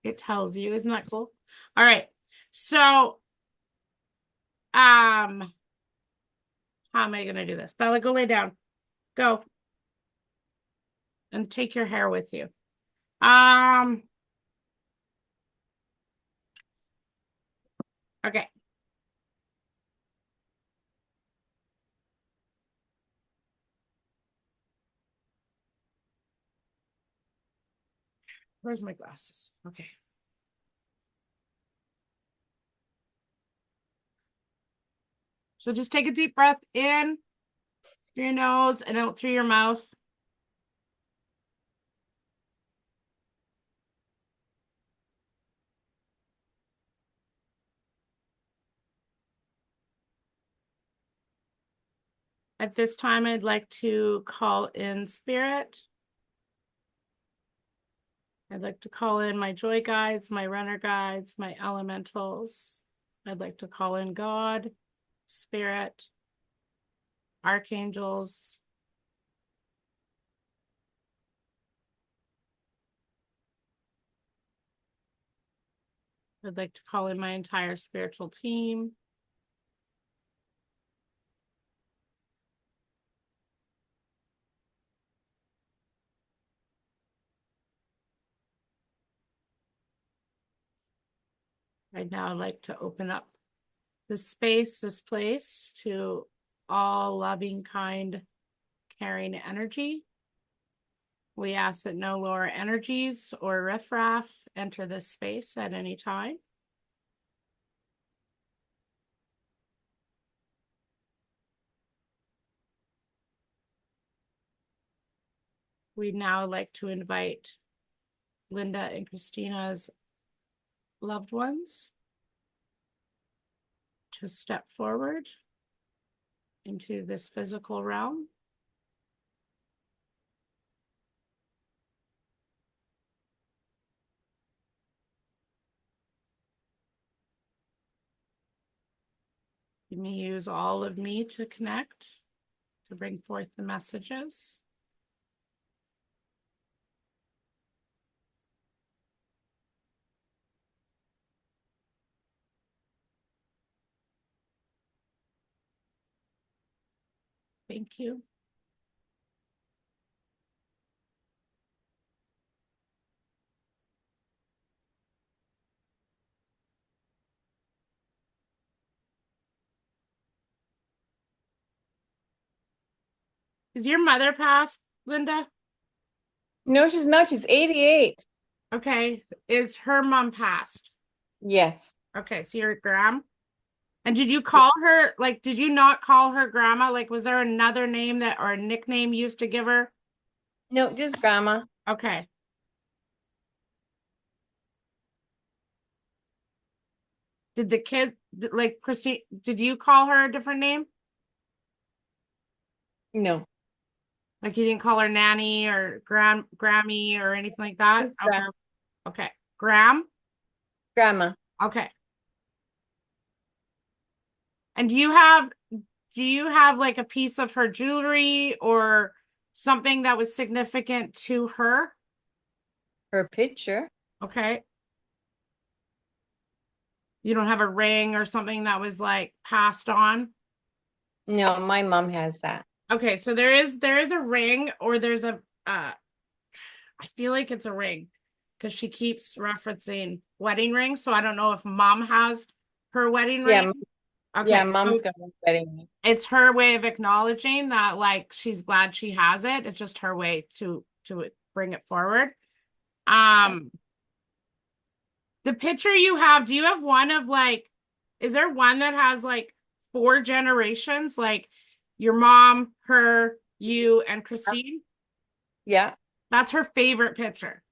It tells you. Isn't that cool? All right. So, how am I gonna do this? Bella, go lay down. Go and take your hair with you. Um, okay. Where's my glasses? Okay. So just take a deep breath in through your nose and out through your mouth. At this time, I'd like to call in spirit. I'd like to call in my joy guides, my runner guides, my elementals. I'd like to call in God, spirit, archangels. I'd like to call in my entire spiritual team. I'd now like to open up this space, this place to all loving, kind, caring energy. We ask that no lower energies or riffraff enter this space at any time. We'd now like to invite Linda and Christina's loved ones to step forward into this physical realm. You may use all of me to connect, to bring forth the messages. Thank you. Is your mother passed, Linda? No, she's not. She's 88. Okay. Is her mom passed? Yes. Okay, so your gram. And did you Yeah. call her, like, did you not call her grandma? Like, was there another name that or a nickname you used to give her? No, just grandma. Okay. Did the kid, like, Christy, did you call her a different name? No, Like, you didn't call her Nanny or Grammy or anything like that? just Okay. grandma. Okay. Graham? Grandma. Okay. And do you have like a piece of her jewelry or something that was significant to her? Her picture. Okay. You don't have a ring or something that was like passed on? No, my mom has that. Okay, so there is a ring or there's a I feel like it's a ring because she keeps referencing wedding ring, so I don't know if mom has her wedding Yeah, ring. yeah, Okay, mom's so got a wedding ring. it's her way of acknowledging that like she's glad she has it. It's just her way to bring it forward. Yeah. Um the picture you have, do you have one of like is there one that has like four generations like your mom, her, you and Christine? Yeah, That's her favorite picture.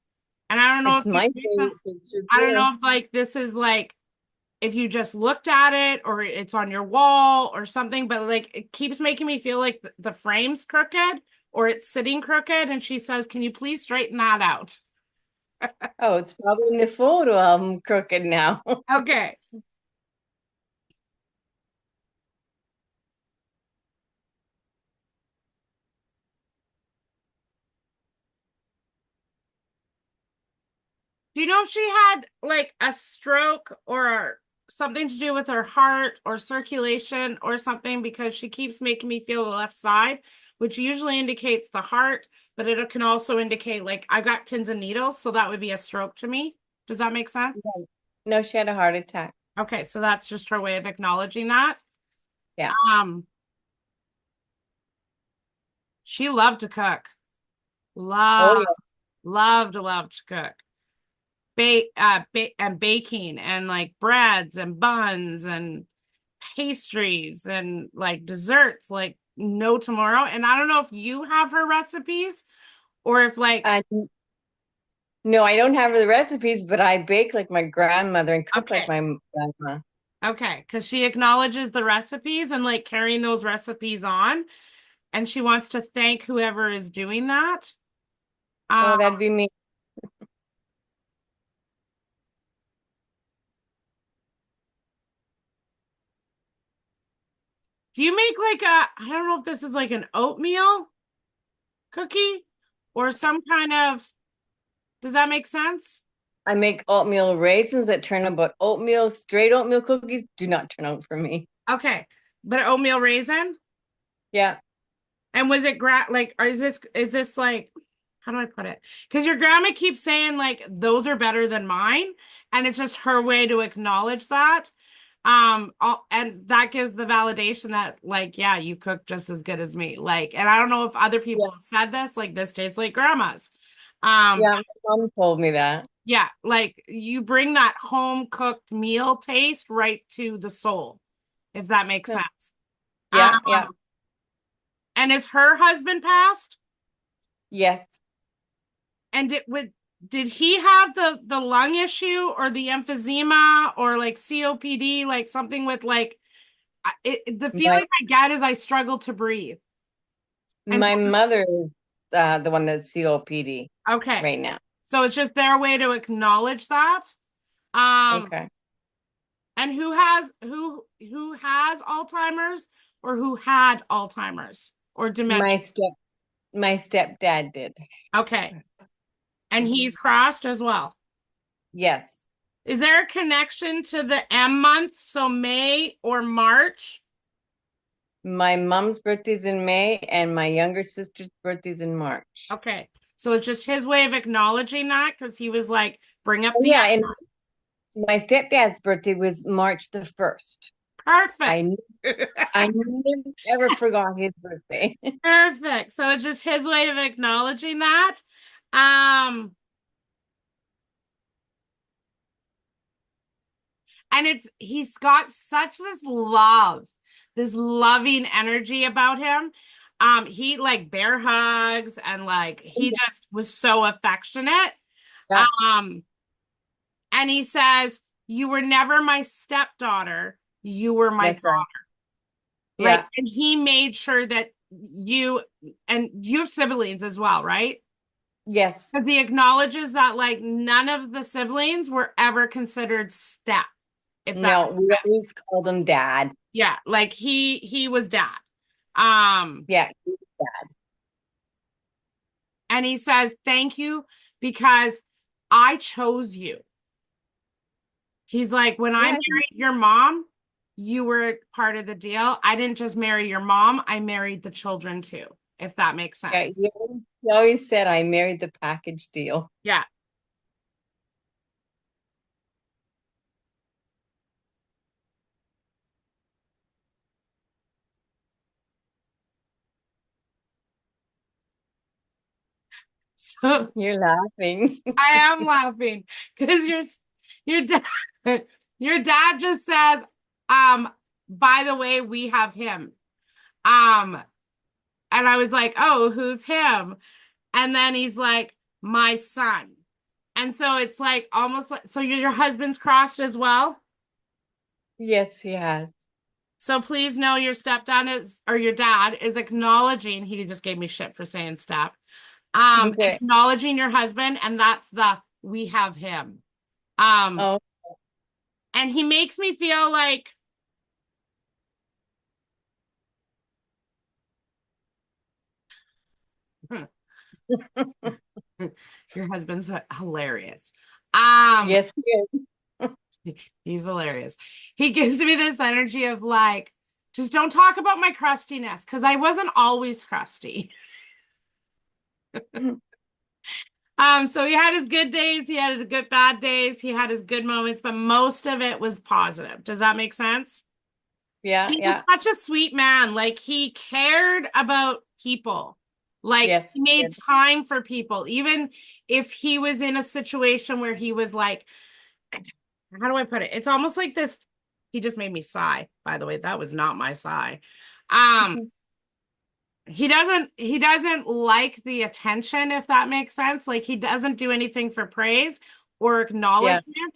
And I don't know it's if you my recent, favorite picture I don't too. know if like this is like if you just looked at it or it's on your wall or something, but like it keeps making me feel like the frame's crooked or it's sitting crooked. And she says, "Can you please straighten that out?" Oh, it's probably in the photo album crooked now. Okay. Do you know if she had like a stroke or something to do with her heart or circulation or something? Because she keeps making me feel the left side, which usually indicates the heart, but it can also indicate like I've got pins and needles, so that would be a stroke to me. Does that make sense? No, she had a heart attack. Okay, so that's just her way of acknowledging that. Yeah. Um, she loved to cook. Oh, Loved, yeah. loved to cook. And baking and like breads and buns and pastries and like desserts like no tomorrow. And I don't know if you have her recipes or if like Uh, no, I don't have the recipes, but I bake like my grandmother and cook like okay, my grandma. okay, because she acknowledges the recipes and like carrying those recipes on, and she wants to thank whoever is doing that. Oh, Um, that'd be me. do you make like I don't know if this is like an oatmeal cookie or some kind of, does that make sense? I make oatmeal raisins that turn out, but oatmeal, straight oatmeal cookies do not turn out for me. Okay, but oatmeal raisin. Yeah. And was it like, or is this like, how do I put it? Because your grandma keeps saying like those are better than mine, and it's just her way to acknowledge that. And that gives the validation that like, yeah, you cook just as good as me. Like, and I don't know if other Yeah. people have said this, like this tastes like grandma's. Um, Yeah. My mom told me that. yeah, like you bring that home cooked meal taste right to the soul, if that makes Huh. sense. Um, Yeah. Yeah. and is her husband passed? Yes. And did he have the lung issue or the emphysema or like COPD, like something with like the My feeling I get is I struggle to breathe. And my mother is the one that's COPD okay, right now. so it's just their way to acknowledge that. Um, Okay. and who has Alzheimer's or who had Alzheimer's or My dementia? step my stepdad did. Okay, and he's Mhm. crossed as well. Yes. Is there a connection to the M month, so May or March? My mom's birthday's in May and my younger sister's birthday's in March. Okay. So it's just his way of acknowledging that because he was like, bring up Oh, the yeah, and my stepdad's birthday was March the 1st. perfect. I I never ever forgot his birthday. Perfect. So it's just his way of acknowledging that. Um, and he's got such this loving energy about him. He like bear hugs and like he just was so affectionate. Yeah, Um, and he says, "You were never my stepdaughter, you were my that's right. like, Yeah. and he made sure that and you have siblings as well, right? Yes. Because he acknowledges that like none of the siblings were ever considered step, if that No, makes we sense. always called him dad. Yeah, like he was dad. Um, Yeah. and he says, thank you because I chose you. He's like, when I Yeah. married your mom, you were part of the deal. I didn't just marry your mom, I married the children too, if that makes sense. Yeah. He always said I married the package deal. Yeah. So You're laughing. I am laughing because your dad your dad just says, um, by the way, we have him. Um, and I was like, oh, who's him? And then he's like, my son. And so it's like almost like, so your husband's crossed as well. Yes, he has. So please know your stepdad is, or your dad is acknowledging, he just gave me shit for saying step. Okay. Acknowledging your husband, and that's the we have him. Um, Oh, and he makes me feel like your husband's hilarious. Um, Yes, he is. he's hilarious. He gives me this energy of like, just don't talk about my crustiness because I wasn't always crusty. So he had his good days, he had his good bad days, he had his good moments, but most of it was positive. Does that make sense? Yeah, He was yeah. such a sweet man. Like he cared about people. Like Yes. he made time for people, even if he was in a situation where he was like, how do I put it? It's almost like this. He just made me sigh, by the way. That was not my sigh. Um, he doesn't like the attention, if that makes sense. Like he doesn't do anything for praise or Yeah, acknowledgement.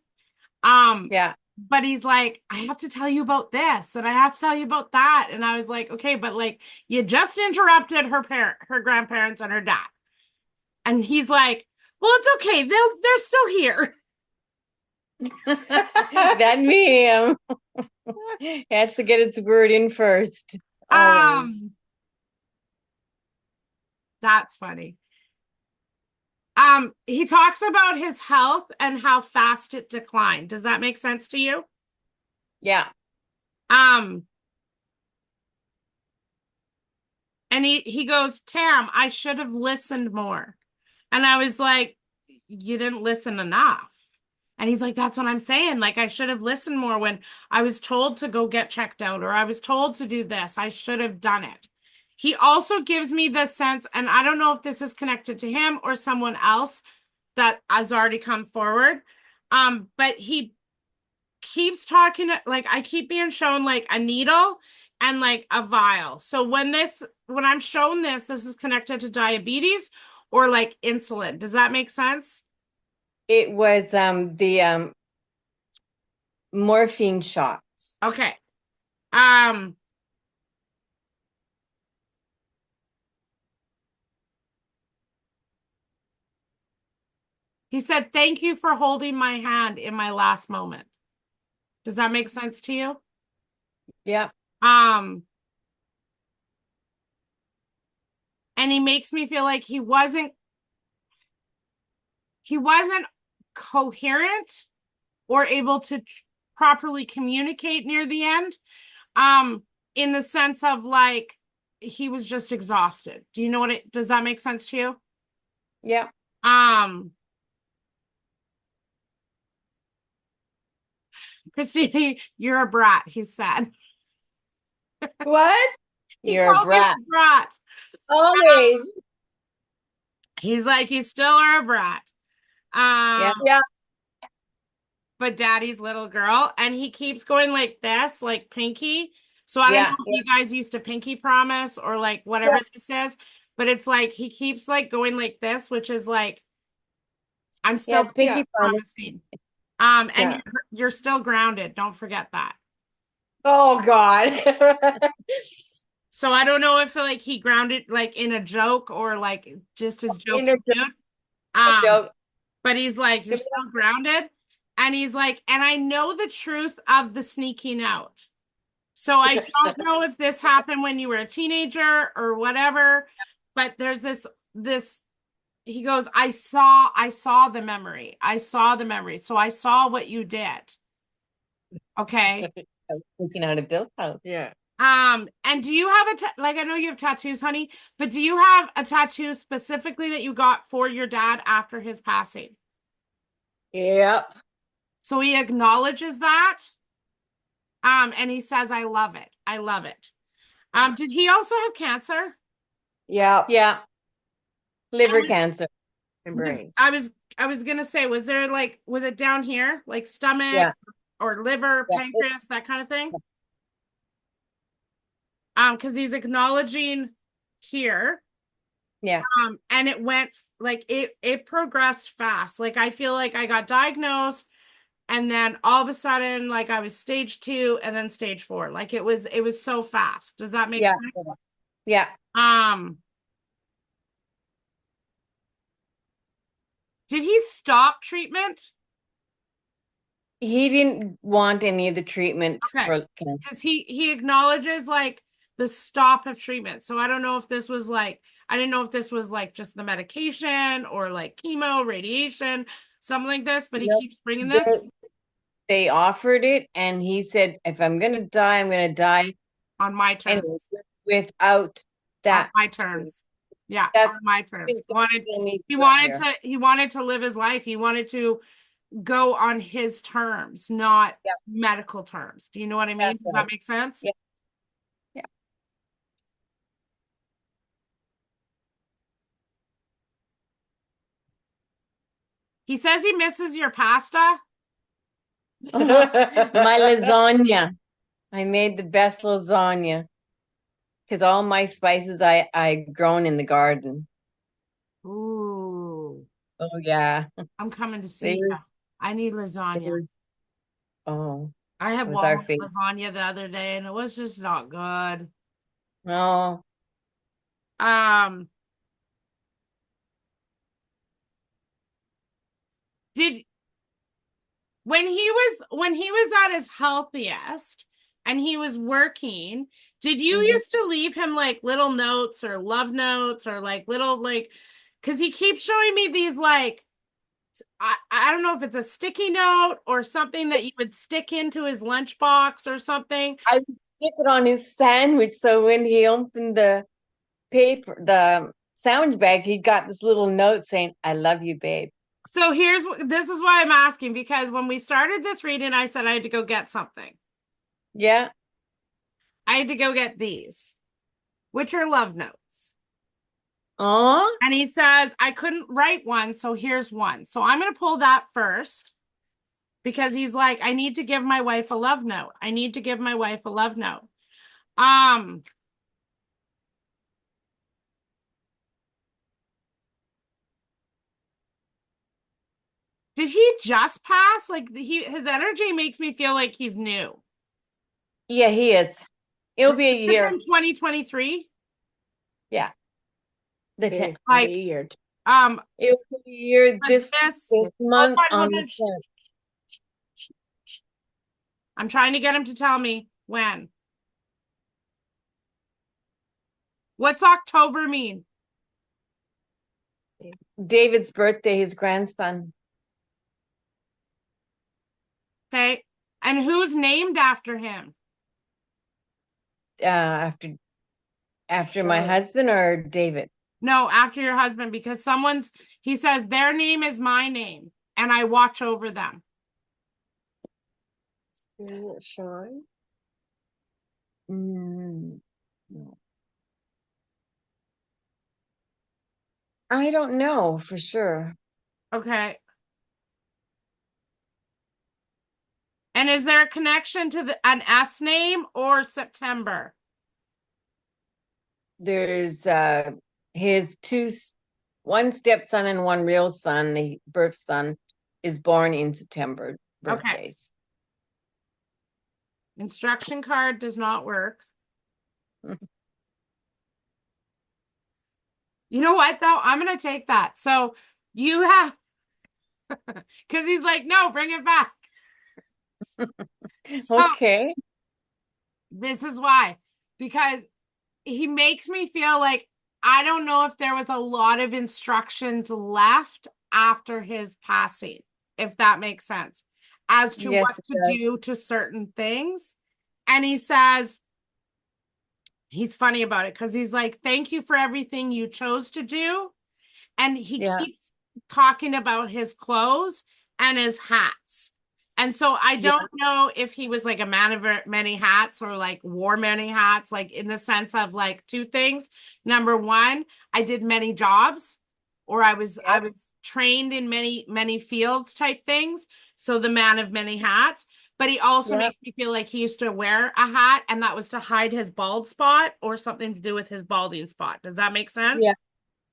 Um, yeah. but he's like, I have to tell you about this and I have to tell you about that. And I was like, okay, but like you just interrupted her grandparents and her dad. And he's like, well, it's okay. They're still here. That medium has to get its word in first, always. Um, that's funny. He talks about his health and how fast it declined. Does that make sense to you? Yeah. Um, and he goes, Tam, I should have listened more. And I was like, you didn't listen enough. And he's like, that's what I'm saying. Like, I should have listened more when I was told to go get checked out or I was told to do this. I should have done it. He also gives me this sense, and I don't know if this is connected to him or someone else that has already come forward. But he keeps talking, like I keep being shown like a needle and like a vial. So when I'm shown this is connected to diabetes or like insulin. Does that make sense? It was the morphine shots. Okay. Um, he said, thank you for holding my hand in my last moment. Does that make sense to you? Yeah. Um, and he makes me feel like he wasn't coherent or able to properly communicate near the end. Um, in the sense of like he was just exhausted. Do you know what it does that make sense to you? Yeah. Um, Christina, you're a brat, he said. What? He You're a called you brat. a brat. Always. He's like, you still are a brat. Yeah. Um, Yeah. but daddy's little girl. And he keeps going like this, like pinky. So I don't know Yeah. if you guys used to pinky promise or like Yeah. whatever this is, but it's like he keeps like going like this, which is like, I'm Yeah. still It's pinky promise. promising. And Yeah. you're still grounded. Don't forget that. Oh God. So I don't know if like he grounded like in a joke or like just his In a joking joke. mood. A Um, joke. but he's like, you're still grounded. And he's like, and I know the truth of the sneaking out. So I don't know if this happened when you were a teenager or whatever, but there's this he goes, I saw the memory. I saw the memory. So I saw what you did. Okay. I was thinking out of Bill's house. Yeah. And do you have like I know you have tattoos, honey, but do you have a tattoo specifically that you got for your dad after his passing? Yep. So he acknowledges that. And he says, I love it. I love it. Did he also have cancer? Yeah. Yeah. Liver And cancer and was, brain. I was gonna say, was it down here, like stomach Yeah. or liver, Yeah. pancreas, that kind of thing? Because he's acknowledging here. Yeah. And it went like it progressed fast. Like I feel like I got diagnosed and then all of a sudden like I was stage 2 and then stage 4. Like it was so fast. Does that make Yeah. sense? Yeah. Um, did he stop treatment? He didn't want any of the treatment Okay. for cancer. Because he acknowledges like the stop of treatment. So I don't know if this was like I didn't know if this was like just the medication or like chemo, radiation, something like this, but he Nope. keeps bringing this They offered it, and he said, if I'm gonna die, I'm gonna die on my anyway, terms. without On that. my So terms. Yeah, on that's my two terms. things I still need He to wanted hear. to he wanted to live his life. He wanted to go on his terms, not Yeah, medical terms. Do you know what I mean? that's Does right. that make sense? Yeah, yeah. He says he misses your pasta. My lasagna. I made the best lasagna because all my spices I grown in the garden. Ooh, Oh yeah. I'm coming to see you. There's I need lasagna. there's oh, I had it was our Walmart favorite. lasagna the other day and it was just not good. Oh, Um, did when he was at his healthiest and he was working, did you mhm. used to leave him like little notes or love notes or like little like because he keeps showing me these like I don't know if it's a sticky note or something that you would stick into his lunchbox or something. I would stick it on his sandwich so when he opened the paper, the sandwich bag, he got this little note saying, "I love you, babe." So this is why I'm asking because when we started this reading, I said I had to go get something. Yeah. I had to go get these, which are love notes. Oh, And he says, I couldn't write one, so here's one. So I'm going to pull that first because he's like, I need to give my wife a love note. I need to give my wife a love note. Um, did he just pass? Like his energy makes me feel like he's new. yeah, he is. It'll be a This year. in 2023. Yeah. The Like, year. um, It'll be a year was this this hold month on, on hold the on. 10th. I'm trying to get him to tell me when. What's October mean? David's birthday, his grandson, Okay. And who's named after him? after my husband or David. No, after your husband, because he says their name is my name and I watch over them. Sean? Mm, no. I don't know for sure. Okay. And is there a connection to an S name or September? There's his one stepson and one real son, the birth son, is born in September Okay. birthdays. Instruction card does not work. You know what, though? I'm going to take that. So you have, because he's like, no, bring it back. So Okay. this is why, because he makes me feel like I don't know if there was a lot of instructions left after his passing, if that makes sense, as to what Yes, it to does. do to certain things. And he says, he's funny about it because he's like, thank you for everything you chose to do. And he Yeah. keeps talking about his clothes and his hats. And so I Yeah. don't know if he was like a man of many hats or like wore many hats, like in the sense of like two things. Number one, I did many jobs or I Yes. was trained in many fields type things. So the man of many hats. But he also Yeah. makes me feel like he used to wear a hat and that was to hide his bald spot or something to do with his balding spot. Does that make sense? Yeah.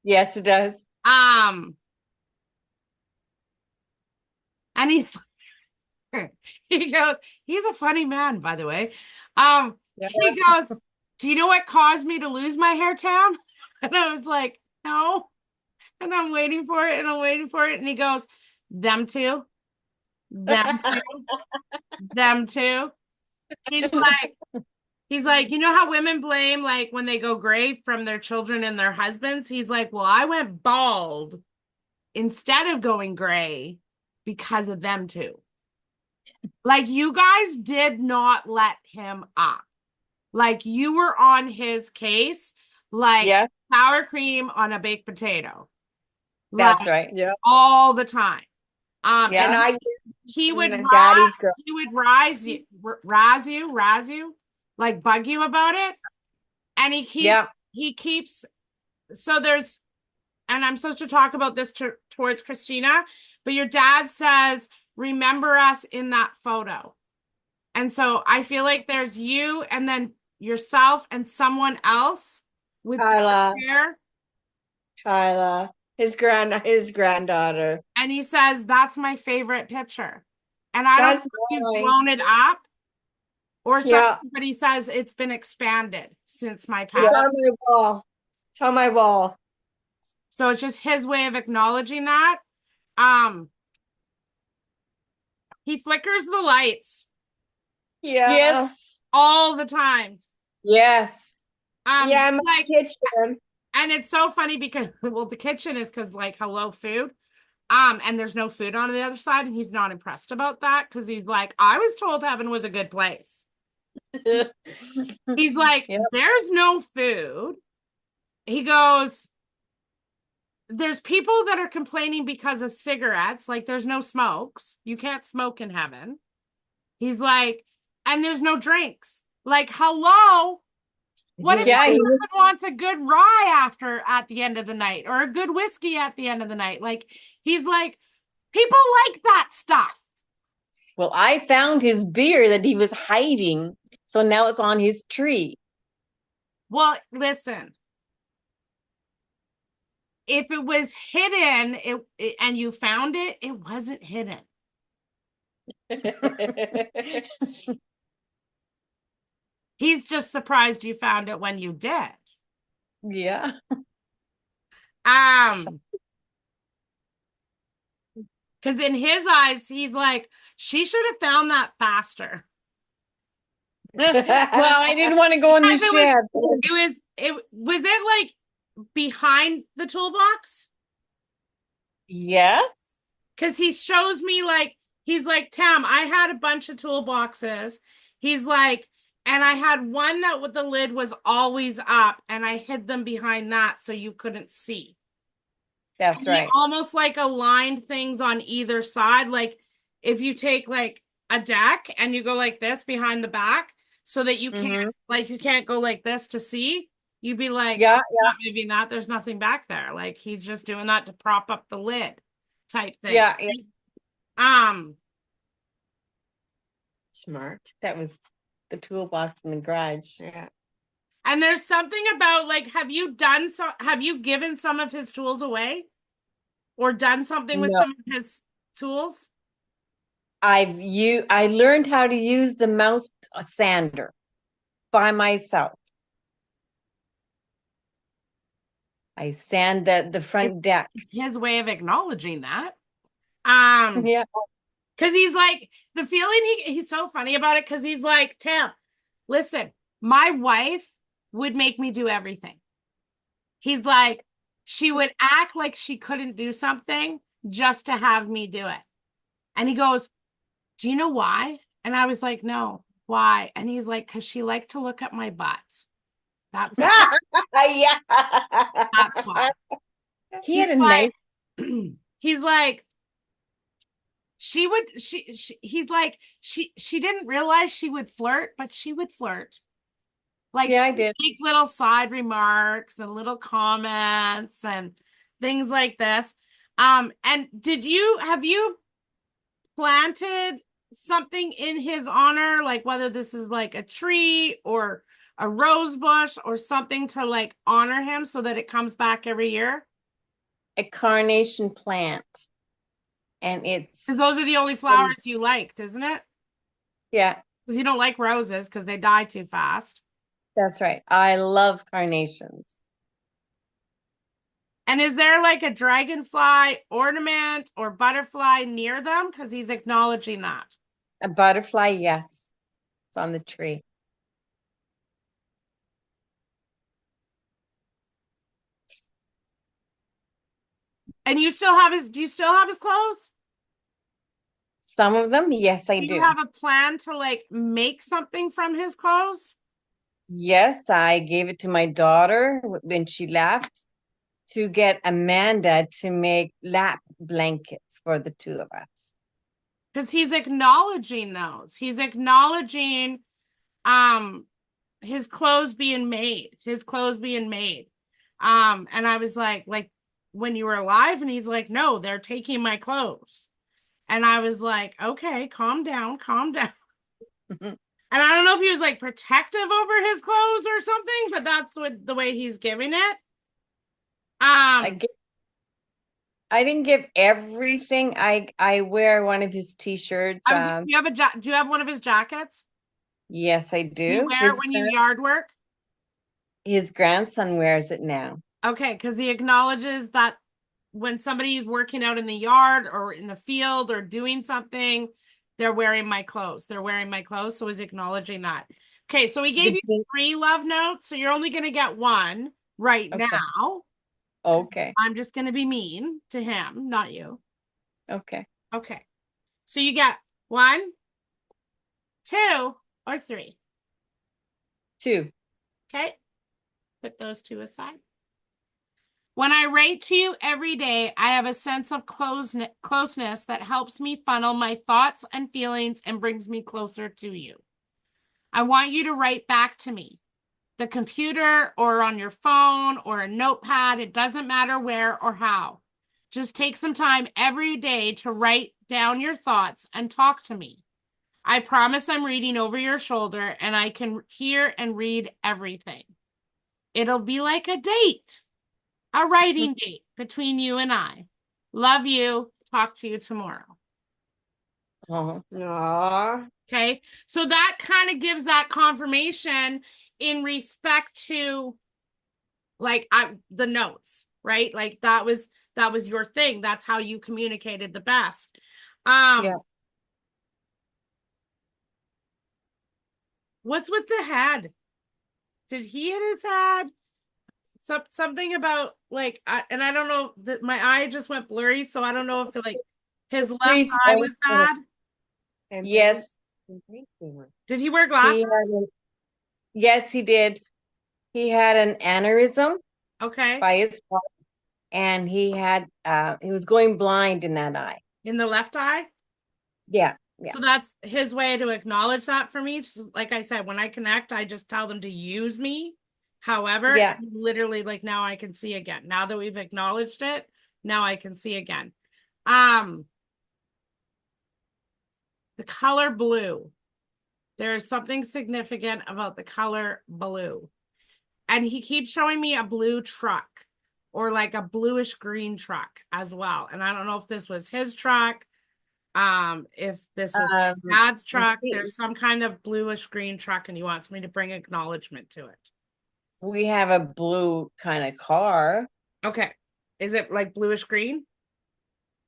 Yes, it does. Um, and he goes, he's a funny man, by the way. Yeah. He goes, do you know what caused me to lose my hair, Tam? And I was like, no. And I'm waiting for it and I'm waiting for it. And he goes, them two, them two, them two. He's he's like, you know how women blame like when they go gray from their children and their husbands? He's like, well, I went bald instead of going gray. because of them two. Like, you guys did not let him up. Like, you were on his case, like Yeah, sour cream on a baked potato, like that's right. Yeah. all the time. Yeah. And And I he would and Daddy's girl. razz you, like bug you about it. And Yeah. he keeps, so there's, and I'm supposed to talk about this towards Christina, but your dad says, remember us in that photo. And so I feel like there's you and then yourself and someone else with Kyla, hair. his granddaughter. And he says, that's my favorite picture. And I don't know That's if he's mine. blown it up or something, Yeah. but he says it's been expanded since my It's passing. on my wall. It's on my wall. So it's just his way of acknowledging that. Um, he flickers the lights Yes. all the time. Yes. Yeah, my Like, kitchen. and it's so funny because, well, the kitchen is because like hello food. And there's no food on the other side, and he's not impressed about that because he's like, I was told heaven was a good place. He's like, Yep. there's no food. He goes, there's people that are complaining because of cigarettes, like there's no smokes. You can't smoke in heaven. He's like, and there's no drinks. Like, hello. What if Yeah, one he person wants a good rye at the end of the night or a good whiskey at the end of the night? Like, he's like, people like that stuff. Well, I found his beer that he was hiding. So now it's on his tree. Well, listen, if it was hidden and you found it, it wasn't hidden. He's just surprised you found it when you did. Yeah. Because in his eyes, he's like, she should have found that faster. Well, I didn't want to go in the shed. It was it like behind the toolbox? Yes. Because he shows me like, he's like, Tam, I had a bunch of toolboxes. He's like, and I had one that with the lid was always up, and I hid them behind that so you couldn't see. That's And right. he almost like aligned things on either side. Like if you take like a deck and you go like this behind the back so that you can't like you can't go like this to see, you'd be like, Yeah, not moving that. There's nothing back there. Like he's just doing that to prop up the lid type thing. yeah, yeah. Smart. That was the toolbox in the garage. Yeah. And there's something about like, have you given some of his tools away? Or done something with No. some of his tools? I learned how to use the mouse sander by myself. I sand the front deck. It's his way of acknowledging that. Yeah. Because he's like, the feeling he's so funny about it because he's like, Tam, listen, my wife would make me do everything. He's like, she would act like she couldn't do something just to have me do it. And he goes, do you know why? And I was like, no, why? And he's like, because she liked to look at my butt. That's why. Yeah. That's why. He had a nice. He's like, he's like, she didn't realize she would flirt, but she would flirt. Like, Yeah, she I did. make little side remarks and little comments and things like this. And have you planted something in his honor, like whether this is like a tree or a rose bush or something to like honor him so that it comes back every year? A carnation plant. And it's Because those are the only flowers you liked, isn't it? yeah, Because you don't like roses because they die too fast. that's right. I love carnations. And is there like a dragonfly ornament or butterfly near them? Because he's acknowledging that. A butterfly, yes. It's on the tree. And do you still have his clothes? Some of them, yes, I Do do. you have a plan to like make something from his clothes? Yes, I gave it to my daughter when she left to get Amanda to make lap blankets for the two of us. Because he's acknowledging those. He's acknowledging his clothes being made. His clothes being made. And I was like when you were alive, and he's like, no, they're taking my clothes. And I was like, okay, calm down, calm down. And I don't know if he was like protective over his clothes or something, but that's the way he's giving it. I didn't give everything. I wear one of his t-shirts. Do you have one of his jackets? Yes, I Do you do. wear it when you yard work? His grandson wears it now. Okay, because he acknowledges that when somebody is working out in the yard or in the field or doing something, they're wearing my clothes. They're wearing my clothes. So he's acknowledging that. Okay, so we gave you 3 love notes. So you're only going to get one right now. Okay. I'm just going to be mean to him, not you. Okay. Okay. So you get 1, 2, or 3. 2. Okay. Put those 2 aside. When I write to you every day, I have a sense of closeness that helps me funnel my thoughts and feelings and brings me closer to you. I want you to write back to me. The computer or on your phone or a notepad, it doesn't matter where or how. Just take some time every day to write down your thoughts and talk to me. I promise I'm reading over your shoulder and I can hear and read everything. It'll be like a date. A writing date between you and I. Love you. Talk to you tomorrow. Aww. Okay. So that kind of gives that confirmation in respect to like the notes, right? Like that was your thing. That's how you communicated the best. Yeah. What's with the head? Did he hit his head? Something about like and I don't know that my eye just went blurry, so I don't know if like his left eye was bad. Yes. Did he wear glasses? Yes, he did. He had an aneurysm by his heart, and he was going blind in that eye. In the left eye? Yeah. So that's his way to acknowledge that for me. Like I said, when I connect, I just tell them to use me. However, literally like now I can see again. Now that we've acknowledged it, now I can see again. The color blue. There is something significant about the color blue. And he keeps showing me a blue truck or like a bluish green truck as well. And I don't know if this was his truck. If this was Dad's truck, there's some kind of bluish green truck and he wants me to bring acknowledgement to it. We have a blue kind of car. Okay. Is it like bluish green?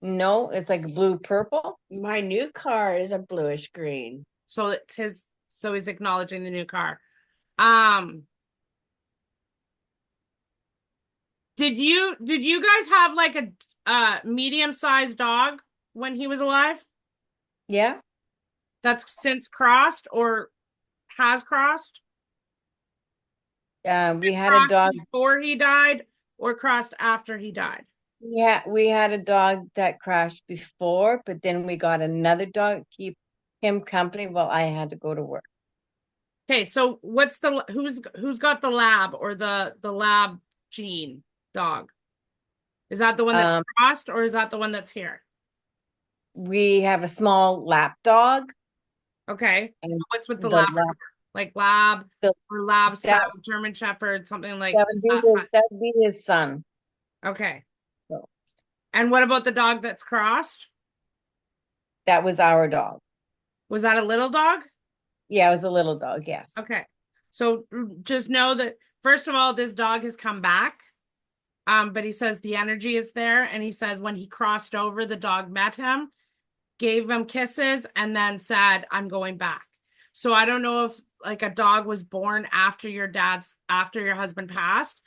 No, it's like blue purple. My new car is a bluish green. So it's so he's acknowledging the new car. Did you guys have like a medium-sized dog when he was alive? Yeah. That's since crossed or has crossed? We had a dog before he died or crossed after he died? Yeah, we had a dog that crashed before, but then we got another dog to keep him company while I had to go to work. Okay, so what's who's got the lab or the lab gene dog? Is that the one that crossed or is that the one that's here? We have a small lap dog. Okay. And what's with the lab? Like lab or lab style German Shepherd, something like that would be his son. Okay. And what about the dog that's crossed? That was our dog. Was that a little dog? Yeah, it was a little dog, yes. Okay. So just know that, first of all, this dog has come back. But he says the energy is there. And he says when he crossed over, the dog met him, gave him kisses, and then said, I'm going back. So I don't know if like a dog was born after your husband passed,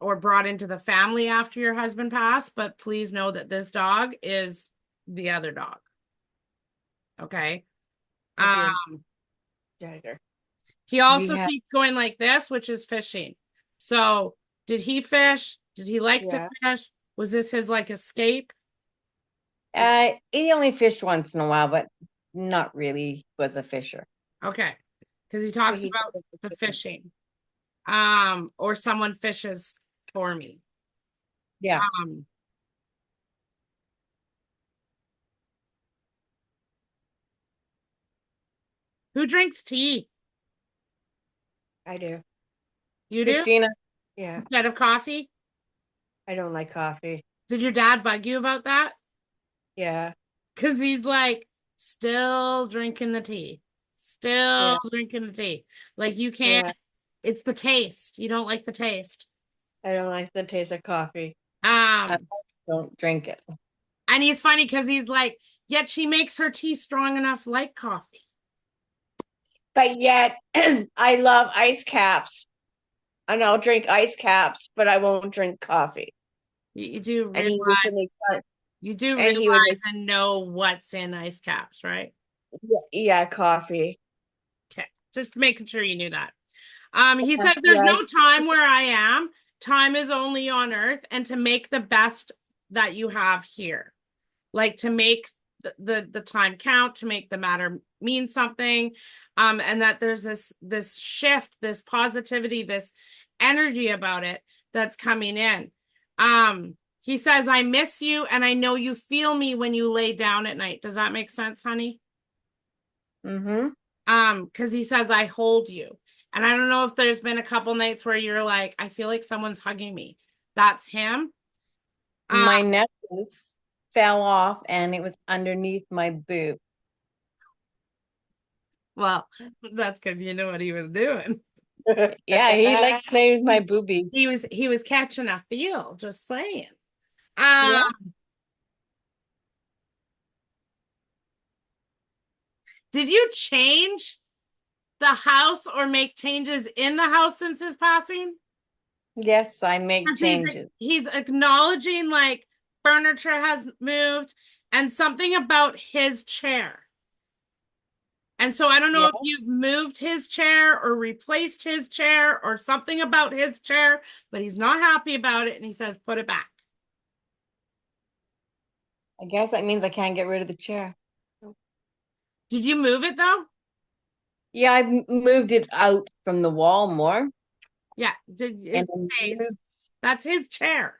or brought into the family after your husband passed, but please know that this dog is the other dog. Okay. I'd be a Um, jagger. he also have- keeps going like this, which is fishing. So did he fish? Did he like to Yeah. fish? Was this his like escape? He only fished once in a while, but not really was a fisher. Okay. Because he But talks he about does the it. fishing. Or someone fishes for me. Yeah. Um, who drinks tea? I do. You do? Christina, Yeah. Instead of coffee? I don't like coffee. Did your dad bug you about that? Yeah. Because he's like, still drinking the tea. Still drinking the tea. Like you can't, Yeah. it's the taste. You don't like the taste. I don't like the taste of coffee. I Um, don't drink it. and he's funny because he's like, yet she makes her tea strong enough like coffee. But yet, I love ice caps. And I'll drink ice caps, but I won't drink coffee. You do And he realize used to make fun. you do And he would make, realize and know what's in ice caps, right? yeah, coffee. Okay. Just making sure you knew that. He Yeah, said there's yeah, no time where I am. Time is only on earth, and to make the best that you have here. Like to make the time count, to make the matter mean something. And that there's this shift, this positivity, this energy about it that's coming in. He says, I miss you, and I know you feel me when you lay down at night. Does that make sense, honey? Mm-hmm. Because he says, I hold you. And I don't know if there's been a couple nights where you're like, I feel like someone's hugging me. That's him. My necklace fell off and it was underneath my boob. Well, that's because you know what he was doing. Yeah, he likes playing with my boobies. He was catching a feel, just saying. Yeah. Did you change the house or make changes in the house since his passing? Yes, I make changes. He's acknowledging like furniture has moved and something about his chair. And so I don't know Yeah. if you've moved his chair or replaced his chair or something about his chair, but he's not happy about it and he says, put it back. I guess that means I can't get rid of the chair. Did you move it though? Yeah, moved it out from the wall more. Yeah, And that's his chair.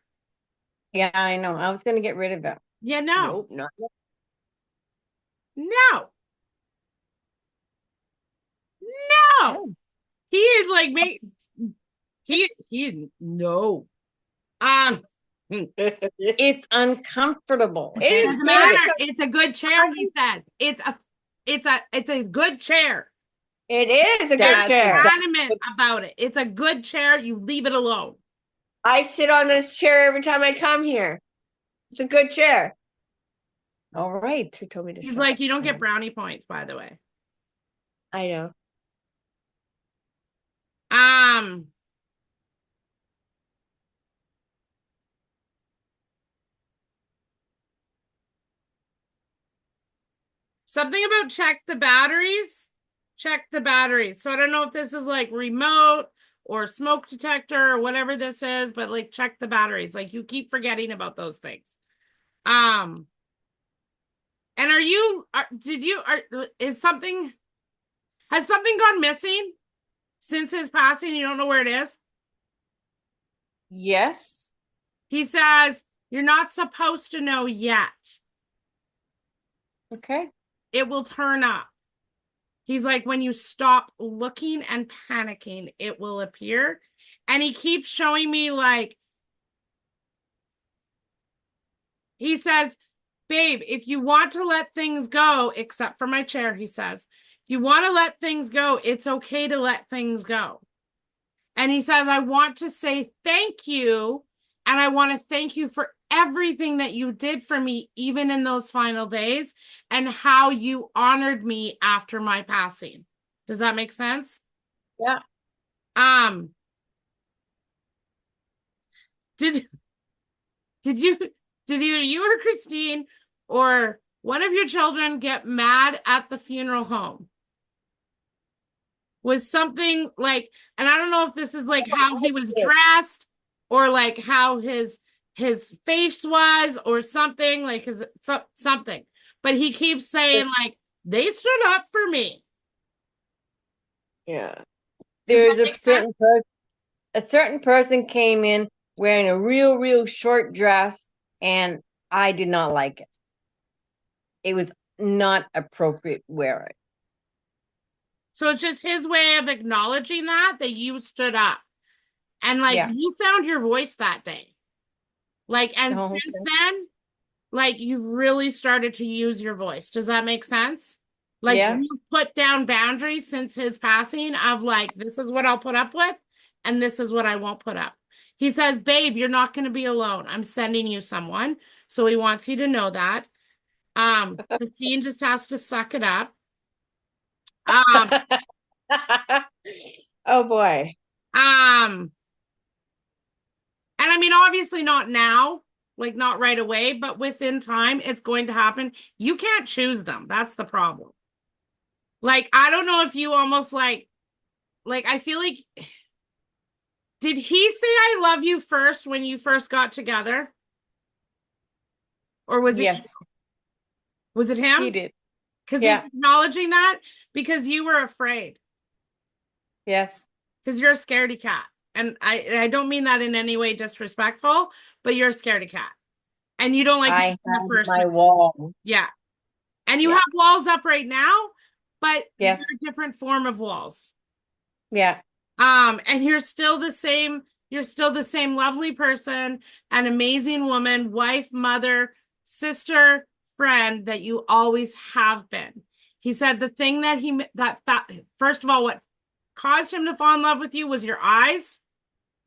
yeah, I know. I was going to get rid of it. Yeah, no, Nope, not yet. no, no. Oh. He like made he no. It's uncomfortable. It is Doesn't very matter. It's a good chair. He says it's a good chair. It is a good That's chair. Adamant about it. It's a good chair. You leave it alone. I sit on this chair every time I come here. It's a good chair. All right. She told me to He's shut like, up. you don't get brownie points, by the way. I know. Um, something about check the batteries. Check the batteries. So I don't know if this is like remote or smoke detector or whatever this is, but like check the batteries. Like you keep forgetting about those things. And has something gone missing since his passing? You don't know where it is? Yes. He says, you're not supposed to know yet. Okay. It will turn up. He's like, when you stop looking and panicking, it will appear. And he keeps showing me like, he says, babe, if you want to let things go, except for my chair, he says, if you want to let things go, it's okay to let things go. And he says, I want to say thank you. And I want to thank you for everything that you did for me, even in those final days, and how you honored me after my passing. Does that make sense? Yeah. Did either you or Christine or one of your children get mad at the funeral home. Was something like, and I don't know if this is like how he was dressed or like how his face was or something, like his something. But he keeps saying like they stood up for me. Yeah. There's a certain person came in wearing a real short dress, and I did not like it. It was not appropriate wearing. So it's just his way of acknowledging that you stood up. And like Yeah. you found your voice that day. Like, and Oh, since okay. then, like you've really started to use your voice. Does that make sense? Like Yeah. you put down boundaries since his passing of like, this is what I'll put up with, and this is what I won't put up. He says, babe, you're not going to be alone. I'm sending you someone. So he wants you to know that. Christine just has to suck it up. Oh boy. And I mean, obviously not now, like not right away, but within time, it's going to happen. You can't choose them. That's the problem. Like, I don't know if you almost like, I feel like, did he say I love you first when you first got together? Or was it, Yes, was it he him? did. Because he's Yeah. acknowledging that because you were afraid, Yes. because you're a scaredy cat. And I don't mean that in any way disrespectful, but you're a scaredy cat. And you don't like I the have first my one. wall. Yeah. And you Yeah. have walls up right now, but they're Yes. a different form of walls. Yeah. And you're still the same lovely person, an amazing woman, wife, mother, sister, friend that you always have been. He said the thing first of all, what caused him to fall in love with you was your eyes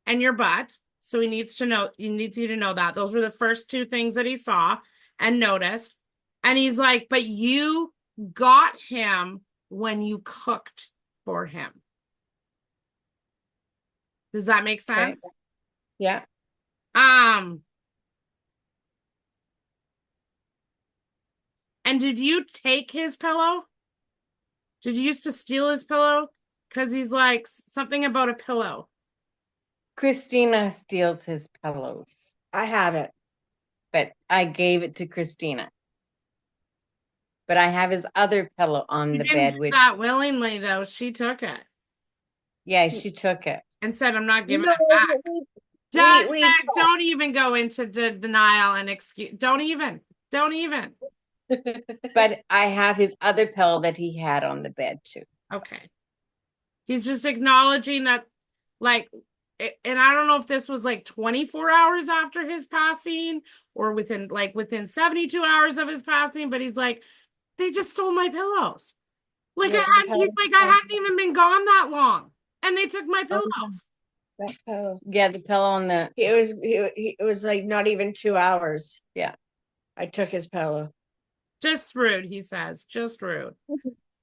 and your butt. So he needs you to know that. Those were the first two things that he saw and noticed. And he's like, but you got him when you cooked for him. Does that make Okay. sense? Yeah. And did you take his pillow? Did you used to steal his pillow? Because he's like something about a pillow. Christina steals his pillows, I have it. but I gave it to Christina. But I have his other pillow on She the didn't bed, do which, that willingly, though. She took it yeah, she took it. and said, I'm not giving No, it back. we Don't even go into denial and excuse. Don't even. But I have his other pillow that he had on the bed too. Okay. He's just acknowledging that, like, and I don't know if this was like 24 hours after his passing or within 72 hours of his passing, but he's like, they just stole my pillows. Like, Yeah, he's like, I hadn't even been gone that long, and they took my Oh, pillows. that pillow. Yeah, the pillow on the, It was like not even 2 hours. yeah. I took his pillow. Just rude, he says. Just rude.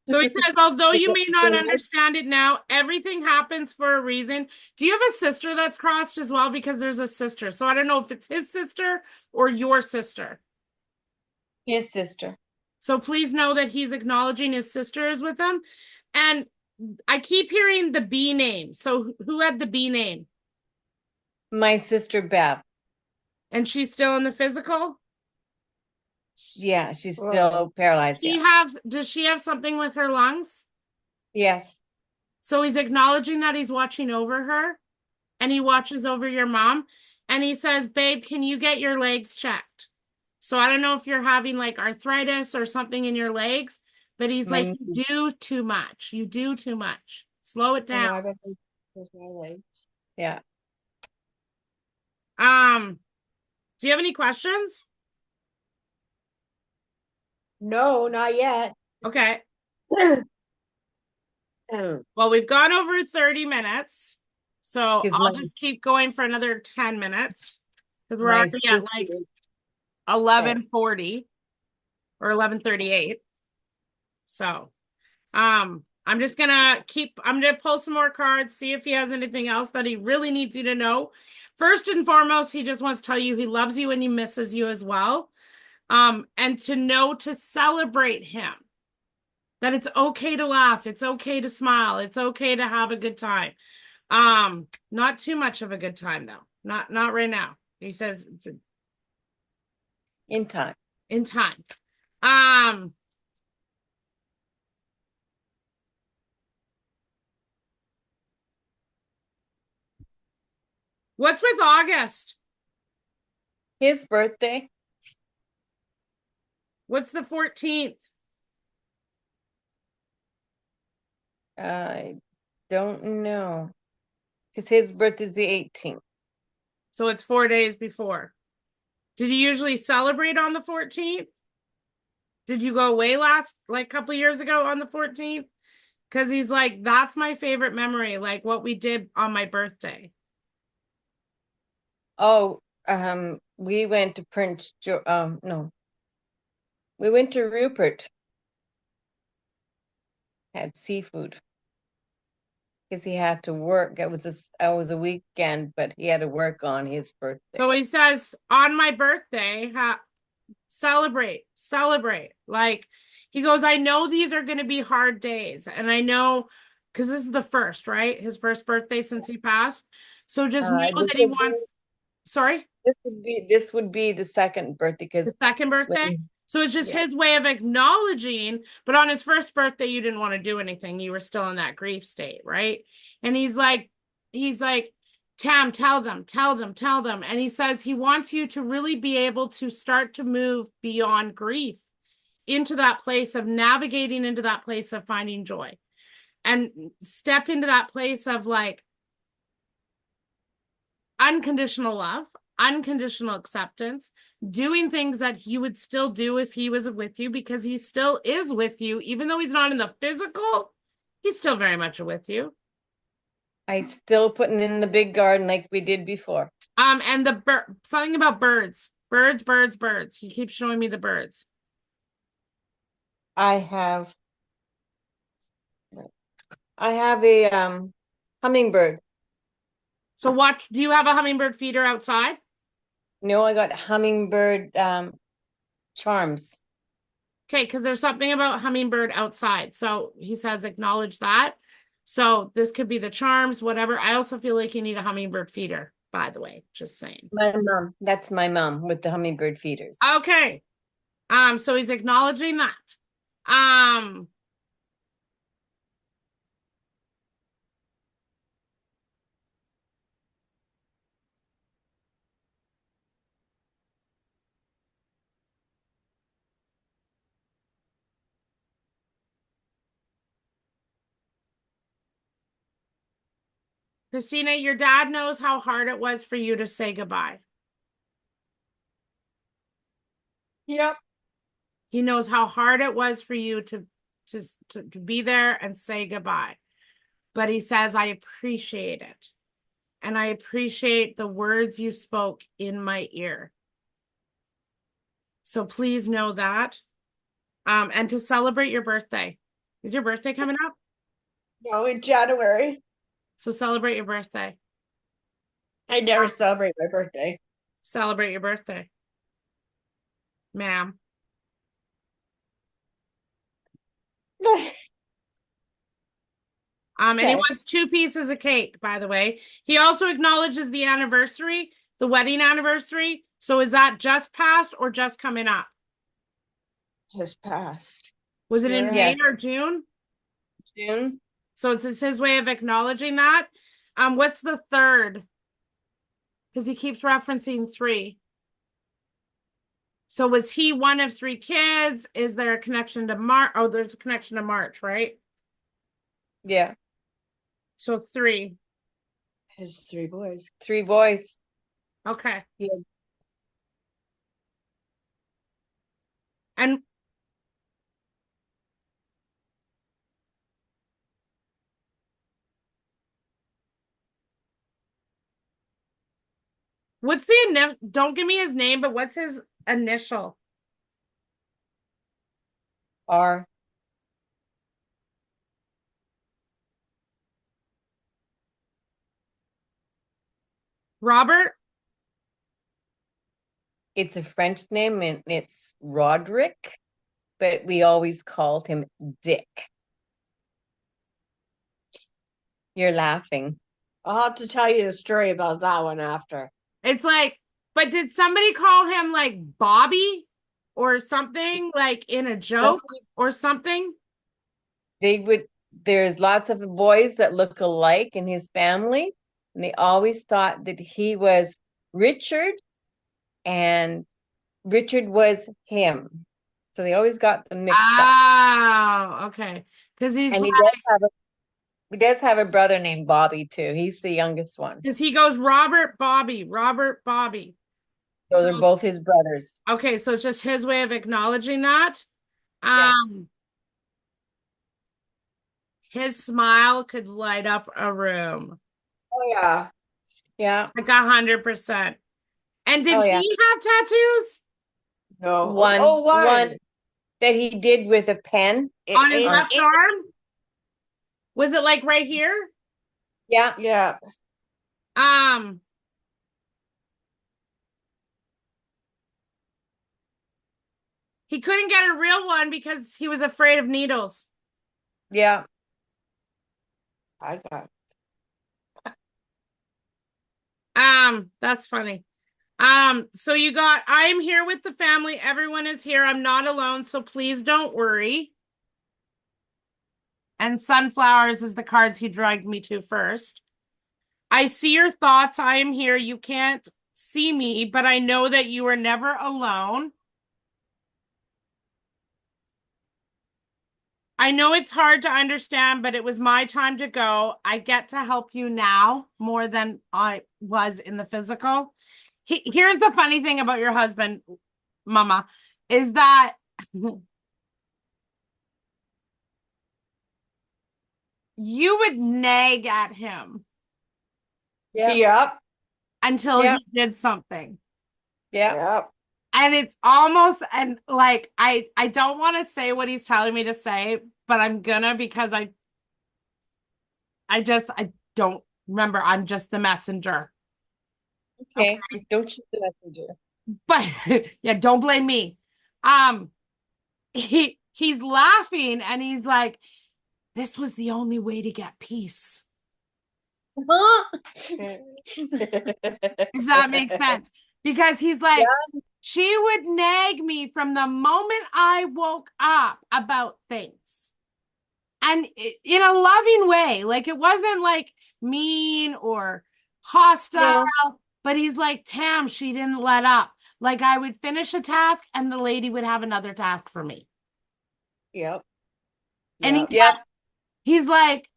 So he says, although you may not understand it now, everything happens for a reason. Do you have a sister that's crossed as well? Because there's a sister. So I don't know if it's his sister or your sister. His sister. So please know that he's acknowledging his sister is with him. And I keep hearing the B name. So who had the B name? My sister Beth. And she's still in the physical? Yeah, she's still paralyzed. Does she have something with her lungs? Yes. So he's acknowledging that he's watching over her and he watches over your mom. And he says, babe, can you get your legs checked? So I don't know if you're having like arthritis or something in your legs, but he's like, you do too much. You do too much. Slow it down. I've been with my legs. Yeah. Do you have any questions? No, not yet. Okay. Well, we've gone over 30 minutes. So I'll just keep going for another 10 minutes because we're already at like 11:40 or 11:38. So I'm gonna pull some more cards, see if he has anything else that he really needs you to know. First and foremost, he just wants to tell you he loves you and he misses you as well. And to know to celebrate him, that it's okay to laugh, it's okay to smile, it's okay to have a good time. Not too much of a good time though. Not right now. He says In time. in time. Um, what's with August? His birthday. What's the 14th? I don't know. Because his birthday's the 18th. So it's 4 days before. Did you usually celebrate on the 14th? Did you go away last, like a couple years ago on the 14th? Because he's like, that's my favorite memory, like what we did on my birthday. Oh, we went to no. We went to Rupert. Had seafood. Because he had to work. It was a weekend, but he had to work on his birthday. So he says, on my birthday, celebrate. Like, he goes, I know these are going to be hard days. And I know, because this is the first, right? His first birthday since he passed. So just know that he wants, sorry? This would be the second birthday The because second birthday? So it's just his way of acknowledging, but on his first birthday, you didn't want to do anything. You were still in that grief state, right? And he's like, Tam, tell them. And he says he wants you to really be able to start to move beyond grief into that place of navigating into that place of finding joy and step into that place of like unconditional love, unconditional acceptance, doing things that he would still do if he was with you, because he still is with you, even though he's not in the physical, he's still very much with you. I still putting in the big garden like we did before. And something about birds. Birds. He keeps showing me the birds. I have a hummingbird. So do you have a hummingbird feeder outside? No, I got hummingbird charms. Okay, because there's something about hummingbird outside. So he says acknowledge that. So this could be the charms, whatever. I also feel like you need a hummingbird feeder, by the way, just saying. My mom. That's my mom with the hummingbird feeders. Okay. So he's acknowledging that. Um, Christina, your dad knows how hard it was for you to say goodbye. Yep. He knows how hard it was for you to be there and say goodbye. But he says, I appreciate it. And I appreciate the words you spoke in my ear. So please know that. And to celebrate your birthday. Is your birthday coming up? No, in January. So celebrate your birthday. I never celebrate my birthday. Celebrate your birthday. Ma'am. And he wants 2 pieces of cake, by the way. He also acknowledges the anniversary, the wedding anniversary. So is that just passed or just coming up? Has passed. Was it in May or June? June. So it's his way of acknowledging that. What's the third? Because he keeps referencing 3. So was he one of 3 kids? Is there a connection to March? Oh, there's a connection to March, right? Yeah. So 3. Has 3 boys. 3 boys. Okay. Yeah. And what's the don't give me his name, but what's his initial? R. Robert? It's a French name and it's Roderick, but we always called him Dick. You're laughing. I'll have to tell you the story about that one after. It's like, but did somebody call him like Bobby or something, like in a joke or something? There's lots of boys that look alike in his family, and they always thought that he was Richard and Richard was him. So they always got them mixed up. Oh, okay. Because And he does have a brother named Bobby too. He's the youngest one. because he goes Robert Bobby, Robert Bobby. Those So are both his brothers. okay, so it's just his way of acknowledging that. Yeah. His smile could light up a room. Oh yeah. Yeah. Like 100%. And did Oh, yeah. he have tattoos No. One One. that he did with a pen. on his left arm? Was it like right here? Yeah. Yeah. He couldn't get a real one because he was afraid of needles. Yeah. I got. That's funny. So you got, I am here with the family. Everyone is here. I'm not alone, so please don't worry. And sunflowers is the cards he dragged me to first. I see your thoughts. I am here. You can't see me, but I know that you are never alone. I know it's hard to understand, but it was my time to go. I get to help you now more than I was in the physical. Here's the funny thing about your husband, Mama, is that you would nag at him Yeah. Yep. until Yep. he did something. Yeah. Yep. And it's almost, and like, I don't want to say what he's telling me to say, but I'm gonna because I don't remember. I'm just the messenger. Okay. Don't shoot the messenger. But yeah, don't blame me. He's laughing and he's like, this was the only way to get peace. If that makes sense. Because he's like, she would nag me from the moment I woke up about things. And in a loving way. Like it wasn't like mean or hostile. No. But he's like, Tam, she didn't let up. Like I would finish a task and the lady would have another task for me. Yep. And he's like,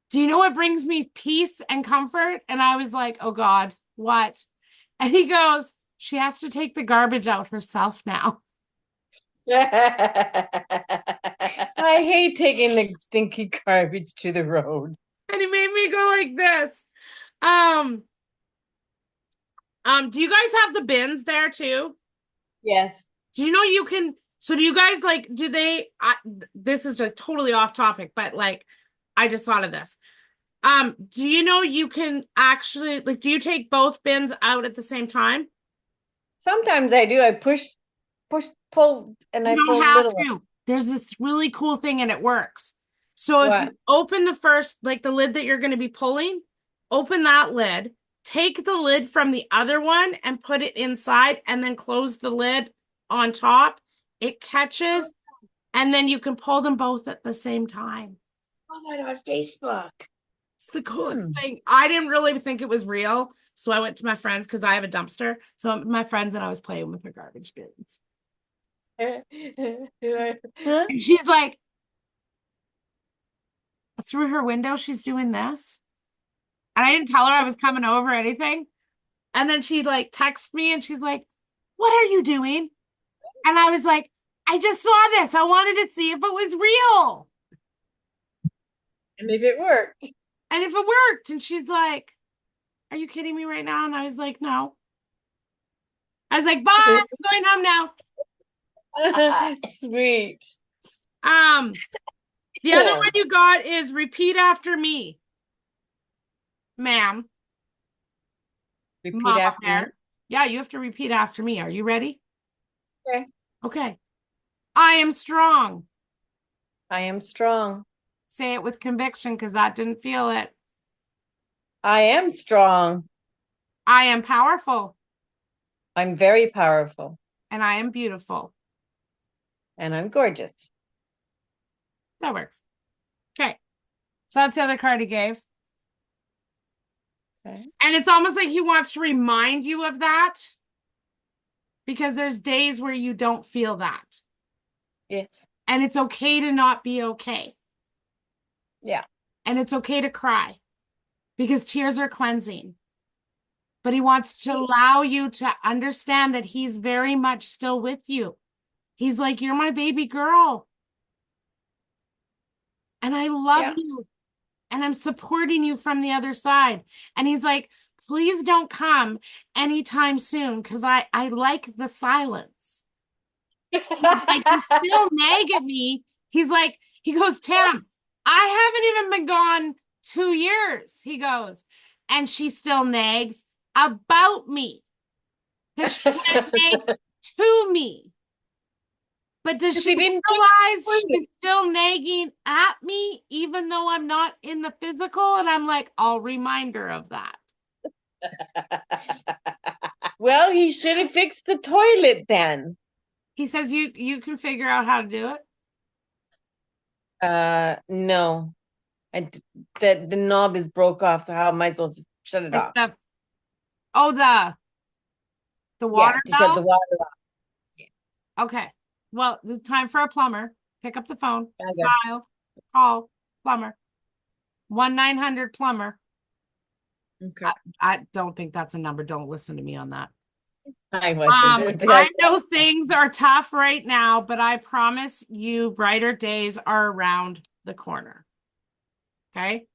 do you know what brings me peace and comfort? And I was like, oh God, what? And he goes, she has to take the garbage out herself now. I hate taking the stinky garbage to the road. And he made me go like this. Do you guys have the bins there too? Yes. Do you know you can, so do you guys like, do they, this is a totally off topic, but like, I just thought of this. Do you know you can actually, like, do you take both bins out at the same time? Sometimes I do. I pull, and I You pull don't have little. to. There's this really cool thing and it works. So if you open the first, like the lid that you're going to be pulling, open that lid, take the lid from the other one and put it inside and then close the lid on top. It catches and then you can pull them both at the same time. Oh, that on Facebook. It's the coolest thing. I didn't really think it was real. So I went to my friends because I have a dumpster. So I went with my friends and I was playing with her garbage bins. And she's like, through her window, she's doing this. And I didn't tell her I was coming over or anything. And then she like texted me and she's like, what are you doing? And I was like, I just saw this. I wanted to see if it was real. And if it worked. And if it worked. And she's like, are you kidding me right now? And I was like, no. I was like, bye, I'm going home now. Sweet. The other one you got is repeat after me. Ma'am. Repeat after me. Yeah, you have to repeat after me. Are you ready? Okay. Okay. I am strong. I am strong. Say it with conviction because that didn't feel it. I am strong. I am powerful I'm very powerful. and I am beautiful. And I'm gorgeous. That works. Okay. So that's the other card he gave. Okay. And it's almost like he wants to remind you of that because there's days where you don't feel that. Yes. And it's okay to not be okay. Yeah. And it's okay to cry because tears are cleansing. But he wants to allow you to understand that he's very much still with you. He's like, you're my baby girl. And I love Yeah. you. And I'm supporting you from the other side. And he's like, please don't come anytime soon because I like the silence. Like, you still nag at me. He's like, he goes, Tam, I haven't even been gone 2 years. He goes, and she still nags about me because she can't nag to me. But does Because she he didn't realize do it. she's still nagging at me, even though I'm not in the physical? And I'm like, I'll remind her of that. Well, he should have fixed the toilet then. He says you can figure out how to do it. No. The knob is broke off, so how am I supposed to shut it off? Oh, the Yeah, water to shut the valve. water off. Okay. Well, the time for a plumber. Pick up the phone. Okay. Call plumber. 1-900 plumber. Okay. I don't think that's a number. Don't listen to me on that. I wasn't. I know things are tough right now, but I promise you brighter days are around the corner. Okay.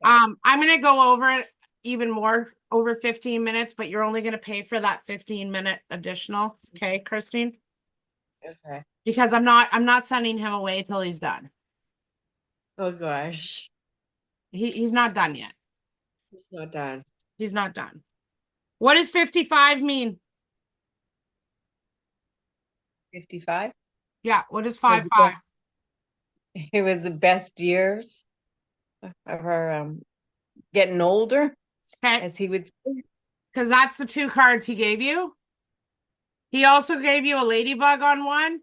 I'm gonna go over it even more over 15 minutes, but you're only gonna pay for that 15-minute additional. Okay, Christine? Okay. Because I'm not sending him away till he's done. Oh gosh. He's not done yet. It's not done. He's not done. What does 55 mean? 55? Yeah, what does 5-5? It was the best years of our getting older, Okay, as he would say. because that's the 2 cards he gave you. He also gave you a ladybug on one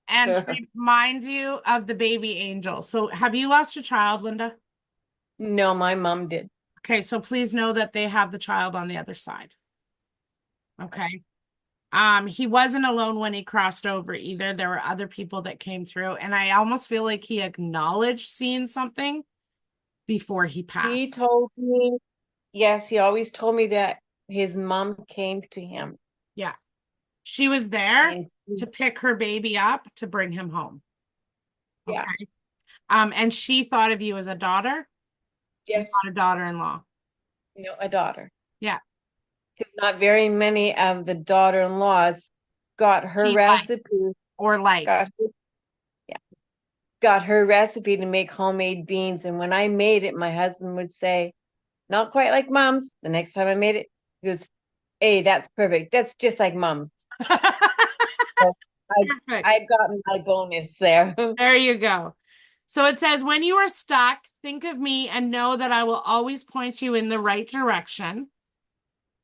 and to remind you of the baby angel. So have you lost a child, Linda? No, my mom did. Okay, so please know that they have the child on the other side. Okay. He wasn't alone when he crossed over either. There were other people that came through, and I almost feel like he acknowledged seeing something before he He passed. told me, yes, he always told me that his mom came to him. Yeah. She was there And to pick her baby up to bring him home. yeah, Okay. And she thought of you as a daughter, yes, not a daughter-in-law. no, a daughter. Yeah. Because not very many of the daughter-in-laws got her She liked recipe, or like. got her recipe to make homemade beans. And when I made it, my husband would say, not quite like mom's. The next time I made it, he goes, hey, that's perfect. That's just like mom's. So Perfect. I got my bonus there. There you go. So it says, when you are stuck, think of me and know that I will always point you in the right direction.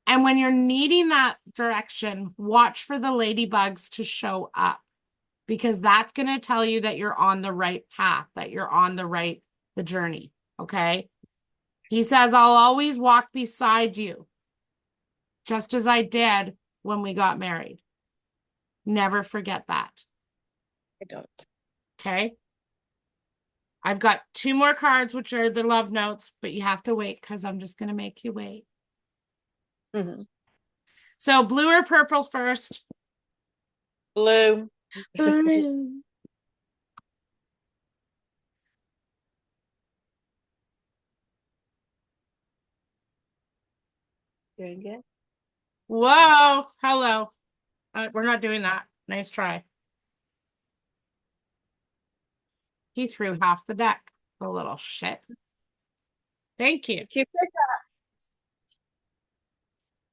And when you're needing that direction, watch for the ladybugs to show up because that's going to tell you that you're on the right path, that you're on the journey. Okay. He says, I'll always walk beside you, just as I did when we got married. Never forget that. I don't. Okay. I've got 2 more cards, which are the love notes, but you have to wait because I'm just going to make you wait. Mm-hmm. So blue or purple first? Blue. Blue. Very good. Whoa. Hello. We're not doing that. Nice try. He threw half the deck. The little shit. Thank you. Keep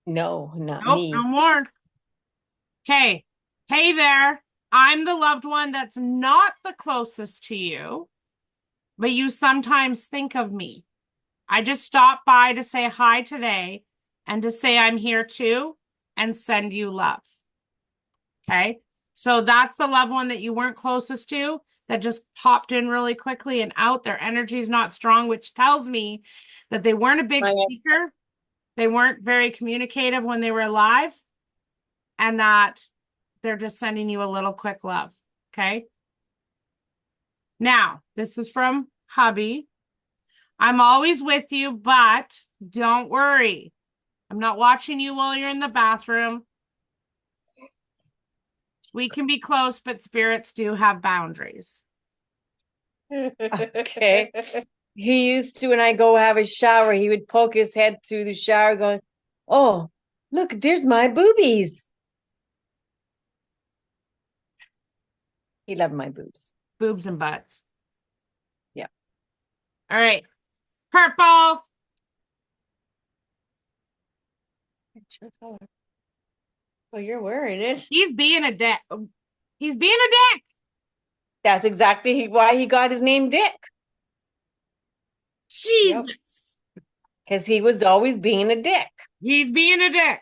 No, not Nope, no me. more. Okay. Hey there. I'm the loved one that's not the closest to you, but you sometimes think of me. I just stopped by to say hi today and to say I'm here too and send you love. Okay. So that's the loved one that you weren't closest to that just popped in really quickly and out. Their energy is not strong, which tells me that they weren't a big My speaker. They weren't very communicative when they were alive, and that they're just sending you a little quick love. Okay. Now, this is from hubby. I'm always with you, but don't worry. I'm not watching you while you're in the bathroom. We can be close, but spirits do have boundaries. Okay. He used to, when I go have a shower, he would poke his head through the shower going, "Oh, look, there's my boobies." He loved my boobs. Boobs and butts. Yeah. All right. Purple. Well, you're wearing it. He's being a dick. He's being a dick. That's exactly why he got his name Dick, Jesus. because he was always being a dick. He's being a dick.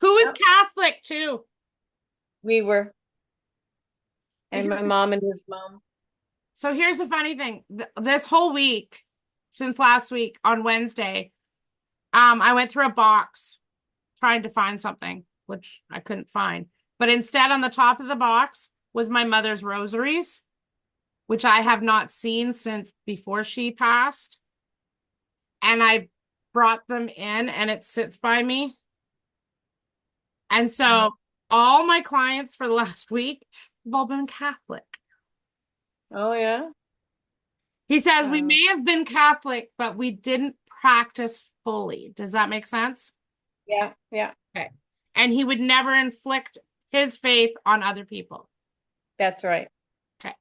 Who is Yep. Catholic too? We were, and my Because- mom and his mom. So here's the funny thing. This whole week, since last week on Wednesday, I went through a box trying to find something, which I couldn't find. But instead, on the top of the box was my mother's rosaries, which I have not seen since before she passed. And I brought them in and it sits by me. And so all my clients for the last week have all been Catholic. Oh yeah. He says we may have been Catholic, but we didn't practice fully. Does that make sense? Yeah, yeah. Okay. And he would never inflict his faith on other people. That's right. Okay.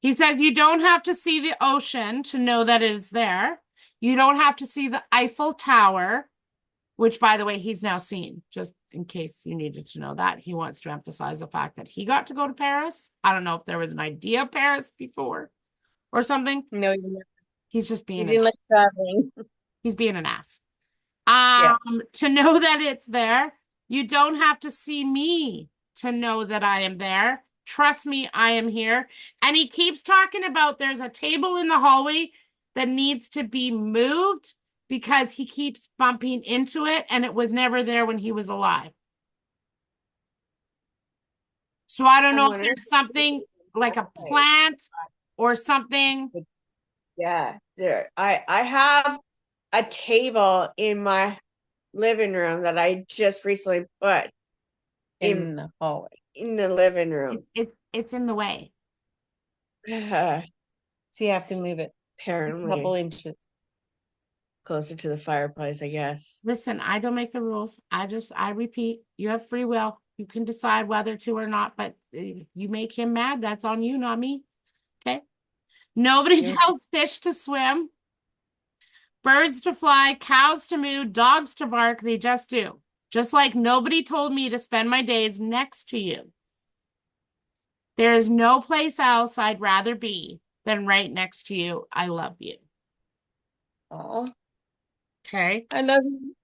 He says you don't have to see the ocean to know that it's there. You don't have to see the Eiffel Tower, which, by the way, he's now seen, just in case you needed to know that. He wants to emphasize the fact that he got to go to Paris. I don't know if there was an idea of Paris before or something. No, He's just he being didn't like traveling. he's being an ass. Yeah. To know that it's there, you don't have to see me to know that I am there. Trust me, I am here. And he keeps talking about there's a table in the hallway that needs to be moved because he keeps bumping into it and it was never there when he was alive. So I don't know if there's something like a plant or something. Yeah, there. I have a table in my living room that I just recently put In the hallway. in the living room. It's in the way. So you have to move it a couple Apparently inches. closer to the fireplace, I guess. Listen, I don't make the rules. I repeat, you have free will. You can decide whether to or not, but you make him mad, that's on you, not me. Okay. Nobody Yeah. tells fish to swim, birds to fly, cows to moo, dogs to bark. They just do. Just like nobody told me to spend my days next to you. There is no place else I'd rather be than right next to you. I love you. Oh, Okay. I love you.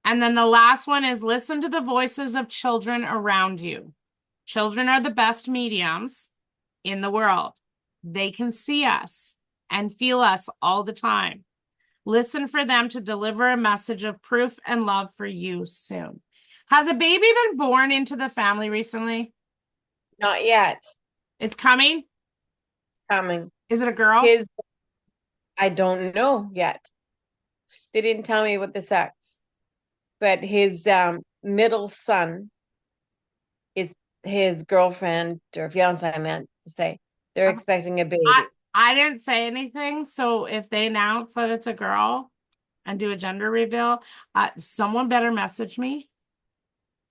And then the last one is listen to the voices of children around you. Children are the best mediums in the world. They can see us and feel us all the time. Listen for them to deliver a message of proof and love for you soon. Has a baby been born into the family recently? Not yet. It's coming? Coming. Is it a girl? I don't know yet. They didn't tell me what the sex. But his middle son is his girlfriend or fiance, I meant to say. They're expecting a baby. I didn't say anything. So if they announce that it's a girl and do a gender reveal, someone better message me.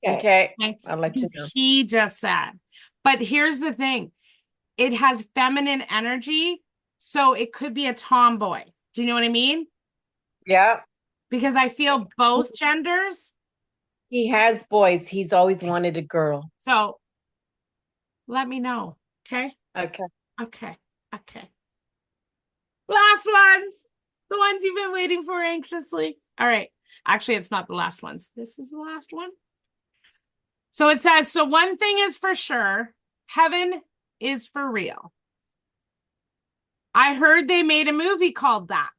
Okay. Okay. I'll let you know. He just said. But here's the thing. It has feminine energy, so it could be a tomboy. Do you know what I mean? Yeah. because I feel both genders. He has boys. He's always wanted a girl. So let me know. Okay. Okay. Okay. Okay. Last ones. The ones you've been waiting for anxiously. All right. Actually, it's not the last ones. This is the last one. So it says, so one thing is for sure, heaven is for real. I heard they made a movie called that.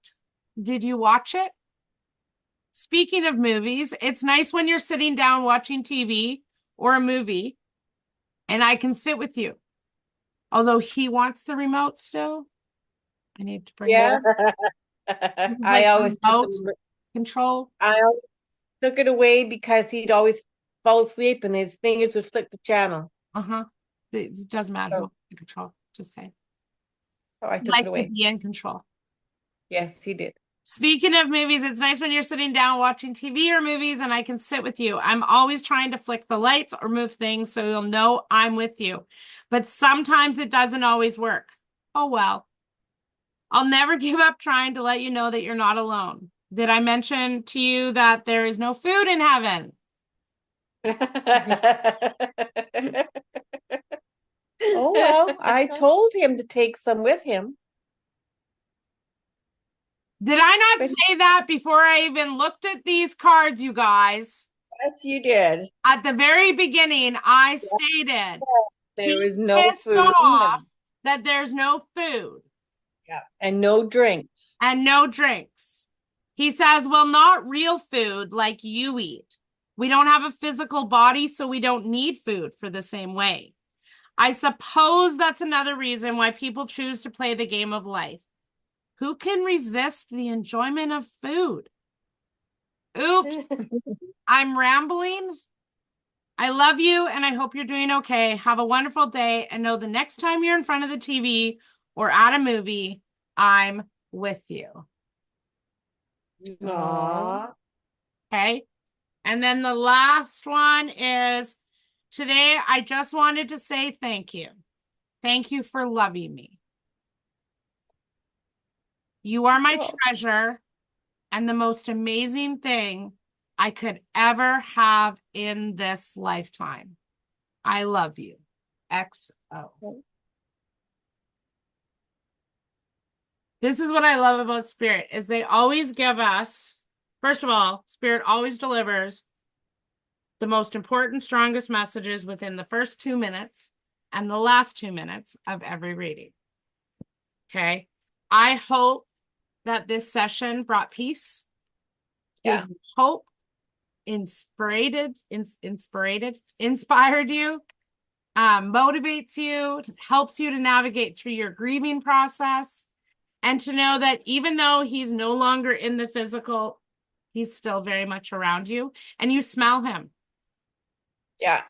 Did you watch it? Speaking of movies, it's nice when you're sitting down watching TV or a movie and I can sit with you. Although he wants the remote still. I need to bring Yeah. it. I always remote control. I always took it away because he'd always fall asleep and his fingers would flip the channel. Uh-huh. It doesn't matter So, who in control. Just say. so I I'd took it like to away. be in control. Yes, he did. Speaking of movies, it's nice when you're sitting down watching TV or movies and I can sit with you. I'm always trying to flick the lights or move things so you'll know I'm with you. But sometimes it doesn't always work. Oh, well. I'll never give up trying to let you know that you're not alone. Did I mention to you that there is no food in heaven? Oh, well, I told him to take some with him. Did I not But say that before I even looked at these cards, you guys? Yes, you did. At the very beginning, I stated there he's is no pissed food in off heaven. that there's no food And no drinks. and no drinks. He says, well, not real food like you eat. We don't have a physical body, so we don't need food for the same way. I suppose that's another reason why people choose to play the game of life. Who can resist the enjoyment of food? Oops, I'm rambling. I love you and I hope you're doing okay. Have a wonderful day and know the next time you're in front of the TV or at a movie, I'm with you. Aww. Okay. And then the last one is today, I just wanted to say thank you. Thank you for loving me. You are my treasure and the most amazing thing I could ever have in this lifetime. I love you. XO. This is what I love about Spirit is they always give us, first of all, Spirit always delivers the most important, strongest messages within the first 2 minutes and the last 2 minutes of every reading. Okay. I hope that this session brought peace, gave you hope, inspired you, motivates you, helps you to navigate through your grieving process, and to know that even though he's no longer in the physical, he's still very much around you, and you smell him. Yeah.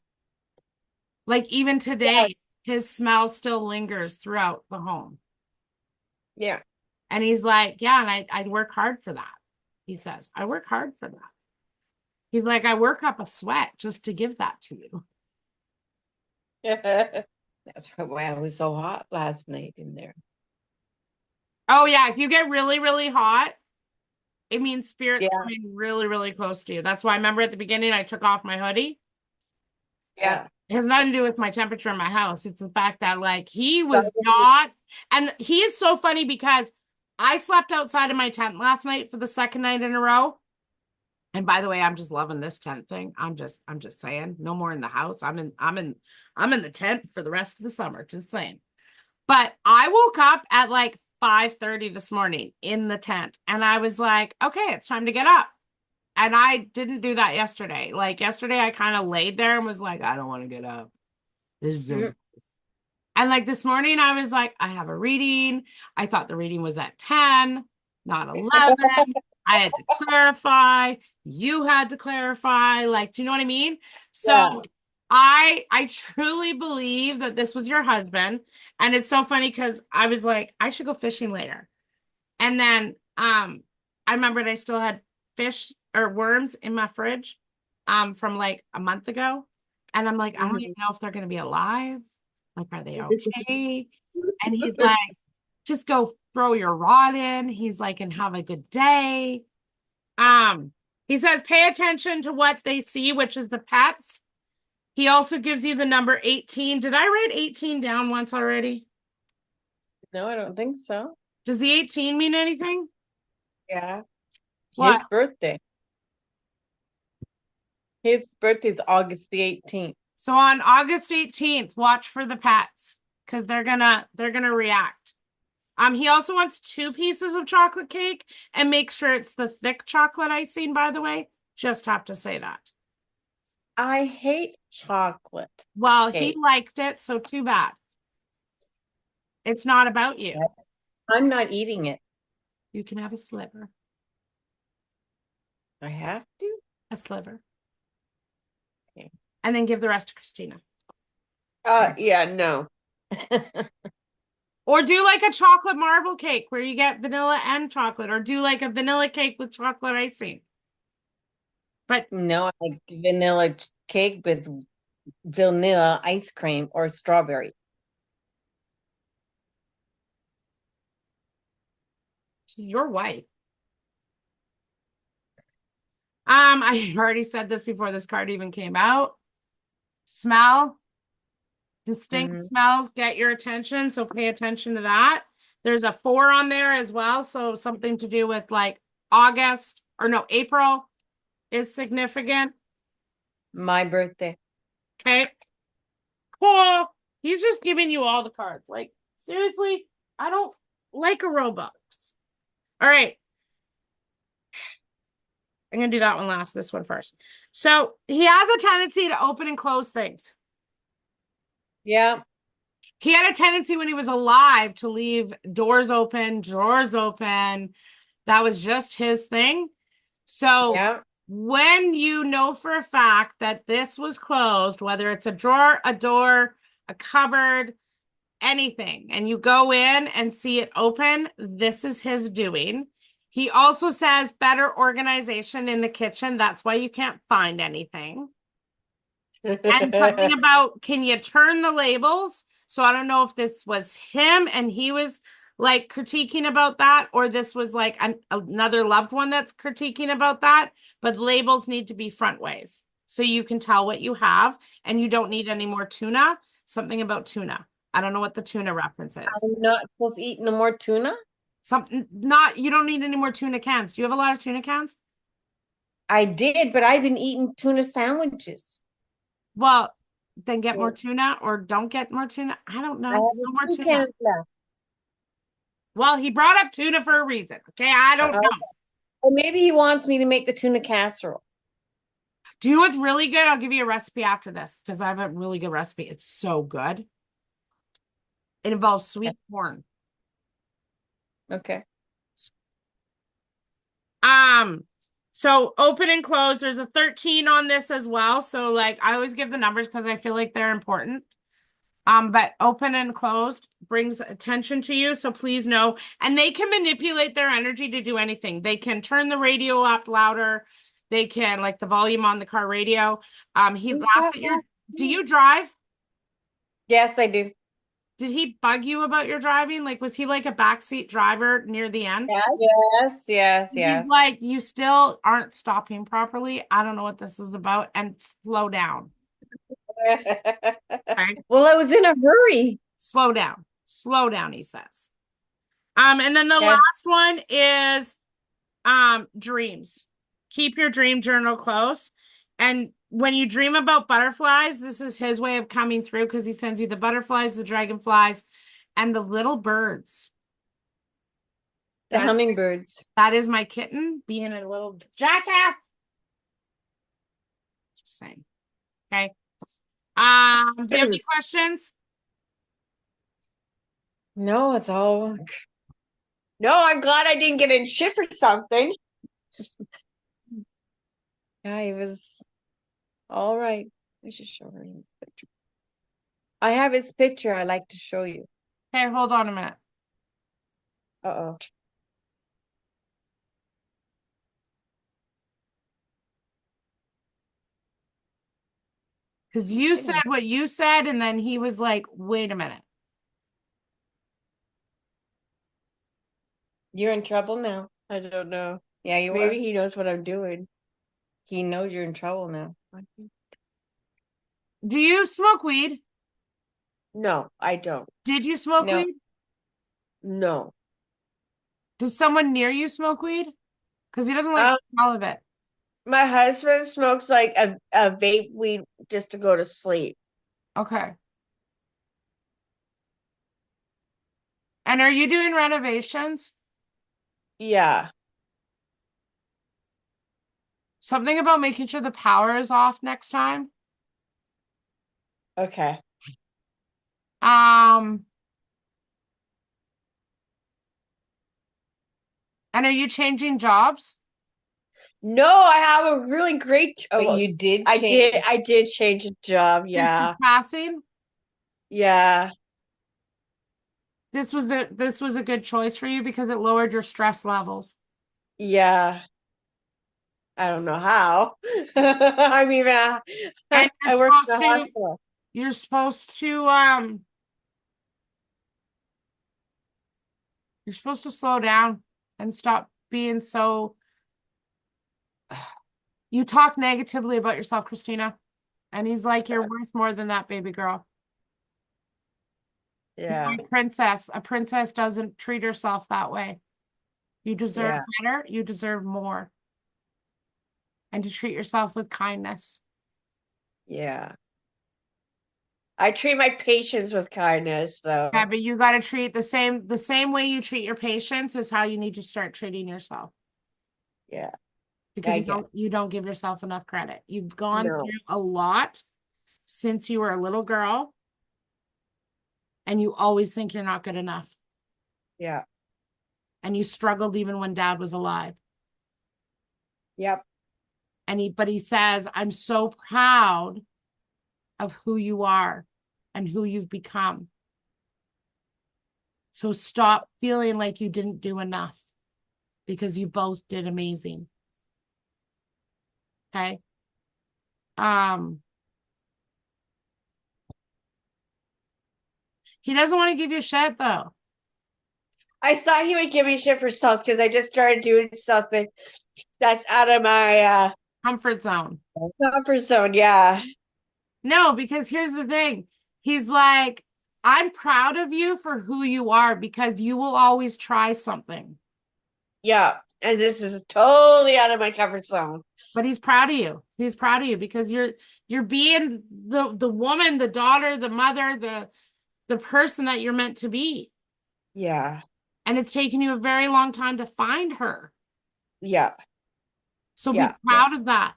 Like even today, his smell still lingers throughout the home. Yeah. And he's like, yeah, and I work hard for that. He says, I work hard for that. He's like, I work up a sweat just to give that to you. That's why it was so hot last night in there. Oh, yeah. If you get really, really hot, it means Spirit's coming really, really close to you. That's why I remember at the beginning, I took off my hoodie. Yeah. It has nothing to do with my temperature in my house. It's the fact that, like, he was not. And he is so funny because I slept outside of my tent last night for the second night in a row. And by the way, I'm just loving this tent thing. I'm just saying, no more in the house. I'm in the tent for the rest of the summer. Just saying. But I woke up at like 5:30 this morning in the tent, and I was like, okay, it's time to get up. And I didn't do that yesterday. Like yesterday, I kind of laid there and was like, I don't want to get up. This is And like this morning, I was like, I have a reading. I thought the reading was at 10, not 11. I had to clarify. You had to clarify. Like, do you know what I mean? So I truly believe that this was your husband. And it's so funny because I was like, I should go fishing later. And then I remembered I still had fish or worms in my fridge from like a month ago. And I'm like, I don't even know if they're going to be alive. Like, are they okay? And he's like, just go throw your rod in. He's like, and have a good day. He says pay attention to what they see, which is the pets. He also gives you the number 18. Did I write 18 down once already? No, I don't think so. Does the 18 mean anything? Yeah. What? His birthday. His birthday is August the 18th. So on August 18th, watch for the pets because they're gonna react. He also wants 2 pieces of chocolate cake and make sure it's the thick chocolate icing, by the way. Just have to say that. I hate chocolate. Well, cake. he liked it, so too bad. It's not about you. I'm not eating it. You can have a sliver. I have to? A sliver. Okay. And then give the rest to Christina. Yeah, no. Or do like a chocolate marble cake where you get vanilla and chocolate, or do like a vanilla cake with chocolate icing. But No, I like vanilla cake with vanilla ice cream or strawberry. she's your wife. I already said this before this card even came out. Smell. Distinct smells get your attention, so pay attention to that. There's a 4 on there as well, so something to do with like August or no, April is significant. My birthday. Okay. Cool. He's just giving you all the cards. Like, seriously, I don't like a Robux. All right. I'm going to do that one last, this one first. So he has a tendency to open and close things. Yeah. He had a tendency when he was alive to leave doors open, drawers open. That was just his thing. So Yeah. when you know for a fact that this was closed, whether it's a drawer, a door, a cupboard, anything, and you go in and see it open, this is his doing. He also says better organization in the kitchen. That's why you can't find anything. And something about, can you turn the labels? So I don't know if this was him and he was like critiquing about that, or this was like another loved one that's critiquing about that. But labels need to be front ways so you can tell what you have, and you don't need any more tuna. Something about tuna. I don't know what the tuna reference is. I'm not supposed to eat no more tuna? Something not, you don't need any more tuna cans. Do you have a lot of tuna cans? I did, but I've been eating tuna sandwiches. Well, then get more tuna or don't get more tuna. I don't know. I have No more two tuna. cans left. Well, he brought up tuna for a reason. Okay, I don't know. Or maybe he wants me to make the tuna casserole. Do you know what's really good? I'll give you a recipe after this because I have a really good recipe. It's so good. It involves sweet corn. Okay. So open and close. There's a 13 on this as well. So like I always give the numbers because I feel like they're important. But open and closed brings attention to you. So please know. And they can manipulate their energy to do anything. They can turn the radio up louder. They can like the volume on the car radio. He laughs at your, do you drive? Yes, I do. Did he bug you about your driving? Like, was he like a backseat driver near the end? Yes, yes, He's yes. like, you still aren't stopping properly. I don't know what this is about. And slow down. Okay? Well, I was in a hurry. Slow down. Slow down, he says. And then the Okay. last one is dreams. Keep your dream journal close. And when you dream about butterflies, this is his way of coming through because he sends you the butterflies, the dragonflies, and the little birds. The hummingbirds. That is my kitten being a little jackass. Just saying. Okay. Do you have any questions? No, it's all. No, I'm glad I didn't get in shit for something. Yeah, he was all right. I should show her his picture. I have his picture I'd like to show you. Okay, hold on a minute. Uh-oh. Because you said what you said, and then he was like, wait a minute. You're in trouble now. I don't know. Yeah, you Maybe are. he knows what I'm doing. He knows you're in trouble now. Do you smoke weed? No, I don't. Did you smoke No. weed? No. Does someone near you smoke weed? Because he doesn't like Um, the smell of it. my husband smokes like a vape weed just to go to sleep. Okay. And are you doing renovations? Yeah. Something about making sure the power is off next time. Okay. Um, and are you changing jobs? No, I have a really great. But well, you did I change. did. I did change a job. Since his Yeah. passing? Yeah. This was a good choice for you because it lowered your stress levels. Yeah. I don't know how. I'm even. And I work in the hospital. you're supposed to you're supposed to slow down and stop being so you talk negatively about yourself, Christina. And he's like, you're worth more than that, baby girl. Yeah. You're a princess. A princess doesn't treat herself that way. You deserve Yeah. better. You deserve more. And to treat yourself with kindness. Yeah. I treat my patients with kindness, though. Yeah, but you got to treat the same way you treat your patients is how you need to start treating yourself. Yeah. Because I you don't give yourself enough credit. You've gone No. through a lot since you were a little girl, and you always think you're not good enough. Yeah. And you struggled even when dad was alive. Yep. But he says, I'm so proud of who you are and who you've become. So stop feeling like you didn't do enough because you both did amazing. Okay. He doesn't want to give you shit though. I thought he would give me shit for stuff because I just started doing something that's out of my Comfort zone. comfort zone. Yeah. No, because here's the thing. He's like, I'm proud of you for who you are because you will always try something. Yeah. And this is totally out of my comfort zone. But he's proud of you. He's proud of you because you're being the woman, the daughter, the mother, the person that you're meant to be. Yeah. And it's taken you a very long time to find her. Yeah. So be Yeah. Yeah. proud of that.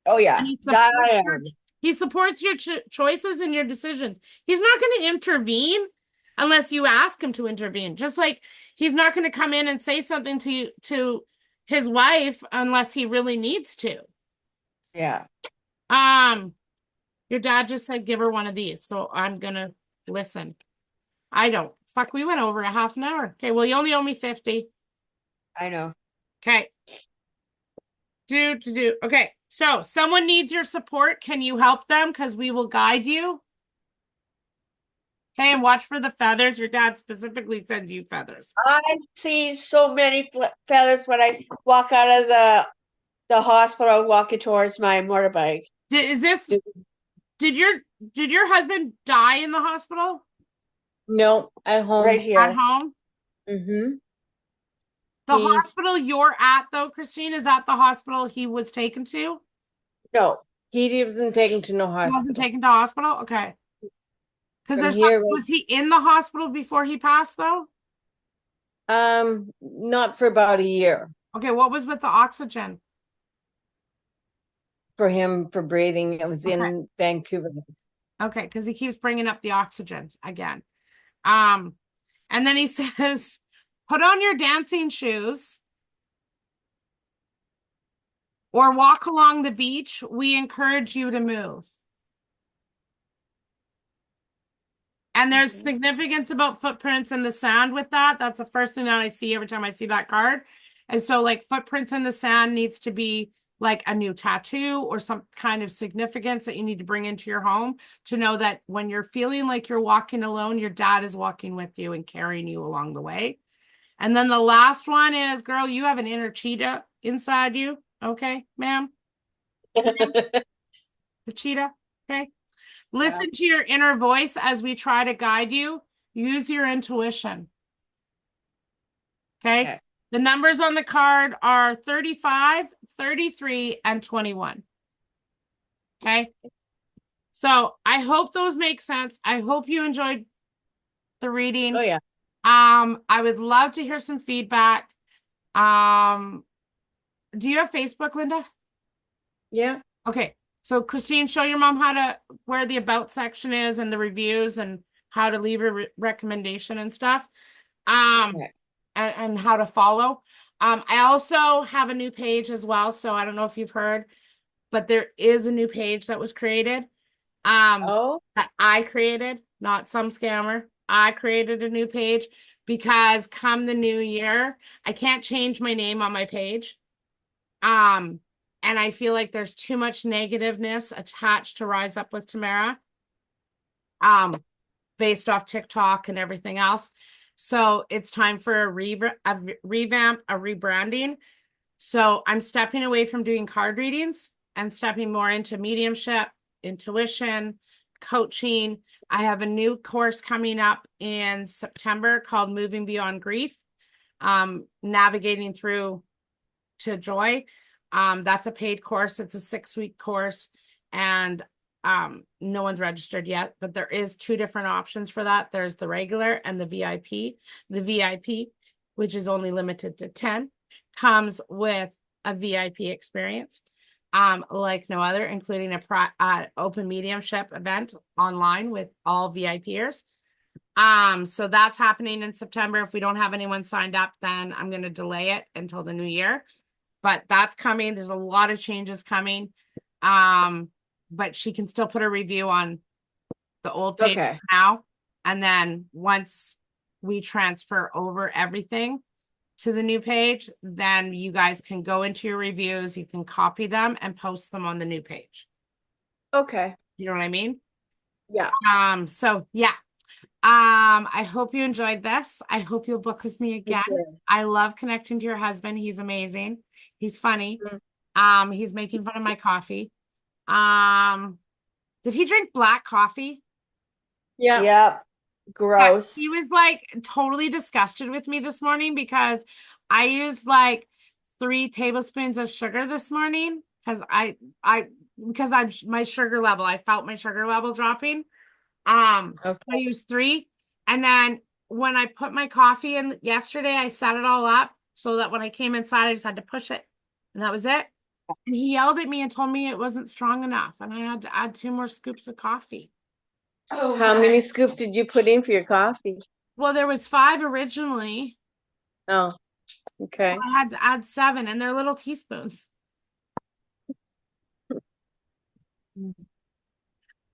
Oh, yeah. And That I am. he supports your choices and your decisions. He's not going to intervene unless you ask him to intervene. Just like he's not going to come in and say something to his wife unless he really needs to. Yeah. Your dad just said give her one of these, so I'm gonna listen. I don't. Fuck, we went over a half an hour. Okay, well, you only owe me 50. I know. Okay. Do. Okay, so someone needs your support. Can you help them? Because we will guide you. Okay, and watch for the feathers. Your dad specifically sends you feathers. I see so many feathers when I walk out of the hospital walking towards my motorbike. Did your husband die in the hospital? No, at home. Right At here. home? Mm-hmm. The hospital you're at, though, Christine, is that the hospital he was taken to? No. He wasn't taken to no He wasn't hospital. taken to hospital? Okay. Because From here, was he in the hospital before he passed, though? not for about a year Okay, what was with the oxygen? for him for breathing. It was Okay. in Vancouver. Okay, because he keeps bringing up the oxygen again. And then he says, put on your dancing shoes or walk along the beach. We encourage you to move. And there's significance about footprints in the sand with that. That's the first thing that I see every time I see that card. And so, like, footprints in the sand needs to be like a new tattoo or some kind of significance that you need to bring into your home to know that when you're feeling like you're walking alone, your dad is walking with you and carrying you along the way. And then the last one is, girl, you have an inner cheetah inside you. Okay, ma'am? The cheetah. Okay. Listen to your inner voice as we try to guide you. Use your intuition. Okay. The numbers on the card are 35, 33, and 21. Okay. So I hope those make sense. I hope you enjoyed the reading. Oh yeah. I would love to hear some feedback. Do you have Facebook, Linda? Yeah. Okay. So Christine, show your mom where the about section is and the reviews and how to leave a recommendation and stuff. Okay. And how to follow. I also have a new page as well. So I don't know if you've heard, but there is a new page that was created. That I created, not some scammer. I created a new page because come the new year, I can't change my name on my page. And I feel like there's too much negativeness attached to Rise Up with Tamara. Based off TikTok and everything else. So it's time for a revamp, a rebranding. So I'm stepping away from doing card readings and stepping more into mediumship, intuition, coaching. I have a new course coming up in September called Moving Beyond Grief, navigating through to joy. That's a paid course. It's a 6-week course, and no one's registered yet, but there is 2 different options for that. There's the regular and the VIP. The VIP, which is only limited to 10, comes with a VIP experience, like no other, including a open mediumship event online with all VIPers. So that's happening in September. If we don't have anyone signed up, then I'm going to delay it until the new year, but that's coming. There's a lot of changes coming. But she can still put a review on the old page now. And then once we transfer over everything to the new page, then you guys can go into your reviews, you can copy them and post them on the new page. Okay. You know what I mean? Yeah. So yeah. I hope you enjoyed this. I hope you'll book with me again. I love connecting to your husband. He's amazing. He's funny. He's making fun of my coffee. Did he drink black coffee? Yeah. Yep. Gross. He was like totally disgusted with me this morning because I used like 3 tablespoons of sugar this morning because my sugar level, I felt my sugar level dropping. I used 3, and then when I put my coffee in yesterday, I set it all up so that when I came inside, I just had to push it, and that was it. And he yelled at me and told me it wasn't strong enough, and I had to add 2 more scoops of coffee. Oh, how many scoops did you put in for your coffee? Well, there was 5 originally. Oh, okay. So I had to add 7, and they're little teaspoons.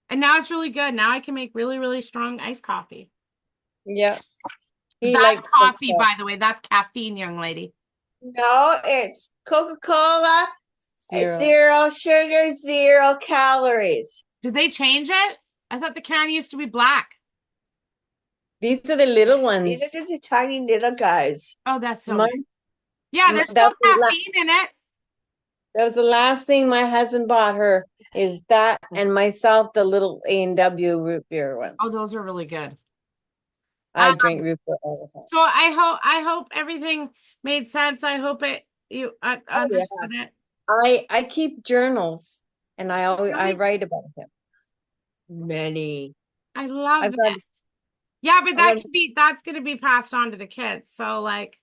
And now it's really good. Now I can make really, really strong iced coffee. Yeah. That's coffee, by the way. That's caffeine, young lady. No, it's Coca-Cola. 0 sugar, 0 calories. Did they change it? I thought the can used to be black. These are the little ones. These are just the tiny little guys. Oh, that's so good. Yeah, there's still caffeine in it. That was the last thing my husband bought her, is that, and myself the little A&W root beer ones. Oh, those are really good. I drink root beer all the time. So I hope everything made sense. I hope you understood it. I keep journals, and I write about them. Many. I love it. Yeah, but that's going to be passed on to the kids. So like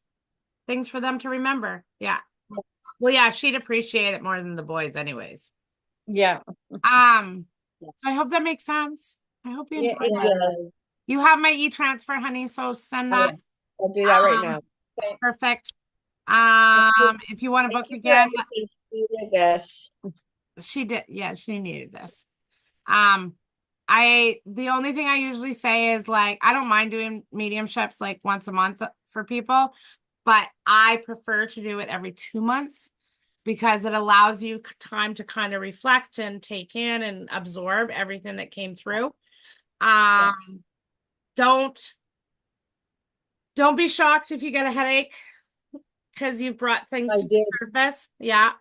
things for them to remember. Yeah. Well, yeah, she'd appreciate it more than the boys anyways. Yeah. So I hope that makes sense. I hope you enjoy it. You have my e-transfer, honey, so send that. I'll do that right now. Perfect. If you want to book again, she did. Yeah, she needed this. The only thing I usually say is like, I don't mind doing mediumships like once a month for people, but I prefer to do it every 2 months because it allows you time to kind of reflect and take in and absorb everything that came through. Don't Don't be shocked if you get a headache because you've brought things I to the did. surface. Yeah.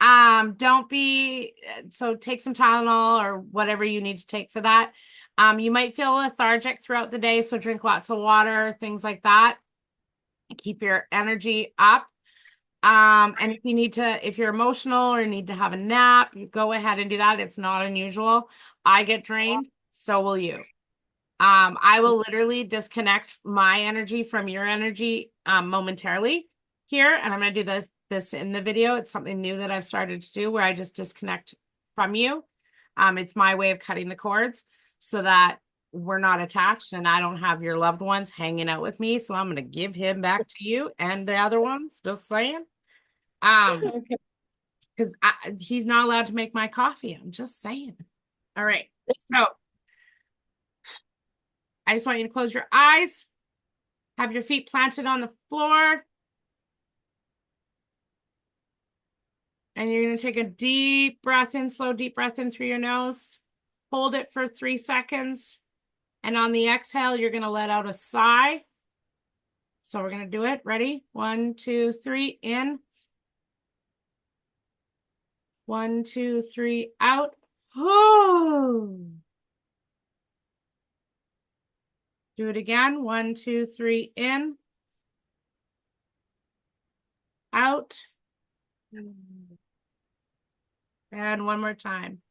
Don't be, so take some Tylenol or whatever you need to take for that. You might feel lethargic throughout the day, so drink lots of water, things like that. Keep your energy up. And if you're emotional or need to have a nap, you go ahead and do that. It's not unusual. I get drained, so will you. I will literally disconnect my energy from your energy momentarily here, and I'm going to do this in the video. It's something new that I've started to do where I just disconnect from you. It's my way of cutting the cords so that we're not attached and I don't have your loved ones hanging out with me. So I'm going to give him back to you and the other ones, just saying. Okay. Because he's not allowed to make my coffee. I'm just saying. All right. So I just want you to close your eyes. Have your feet planted on the floor. And you're going to take a deep breath in, slow, deep breath in through your nose. Hold it for 3 seconds. And on the exhale, you're going to let out a sigh. So we're going to do it. Ready? 1, 2, 3, in. 1, 2, 3, out. Oh. Do it again. 1, 2, 3, in. Out. And one more time.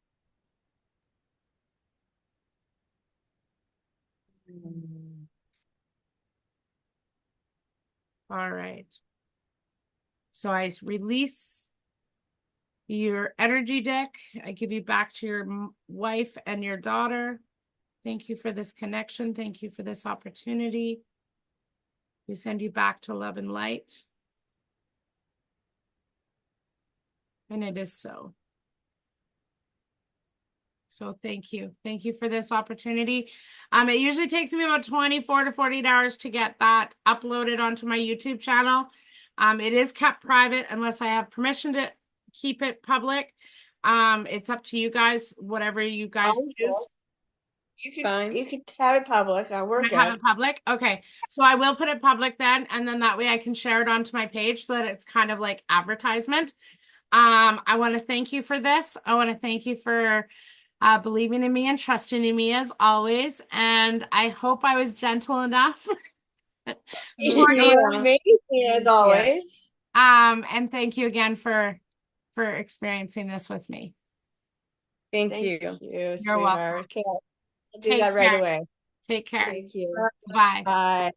All right. So I release your energy deck. I give you back to your wife and your daughter. Thank you for this connection. Thank you for this opportunity. We send you back to love and light. And it is so. So thank you. Thank you for this opportunity. It usually takes me about 24 to 48 hours to get that uploaded onto my YouTube channel. It is kept private unless I have permission to keep it public. It's up to you guys, whatever you guys choose. You could have it public. We're Can I have good. it public? Okay. So I will put it public then, and then that way I can share it onto my page so that it's kind of like advertisement. I want to thank you for this. I want to thank you for believing in me and trusting in me as always. And I hope I was gentle enough for You're you. amazing as always. And thank you again for experiencing this with me. Thank Thank you. you, You're welcome. sweetheart. Okay, I'll do Take that right care. away. Take care. Thank you. Bye. Bye.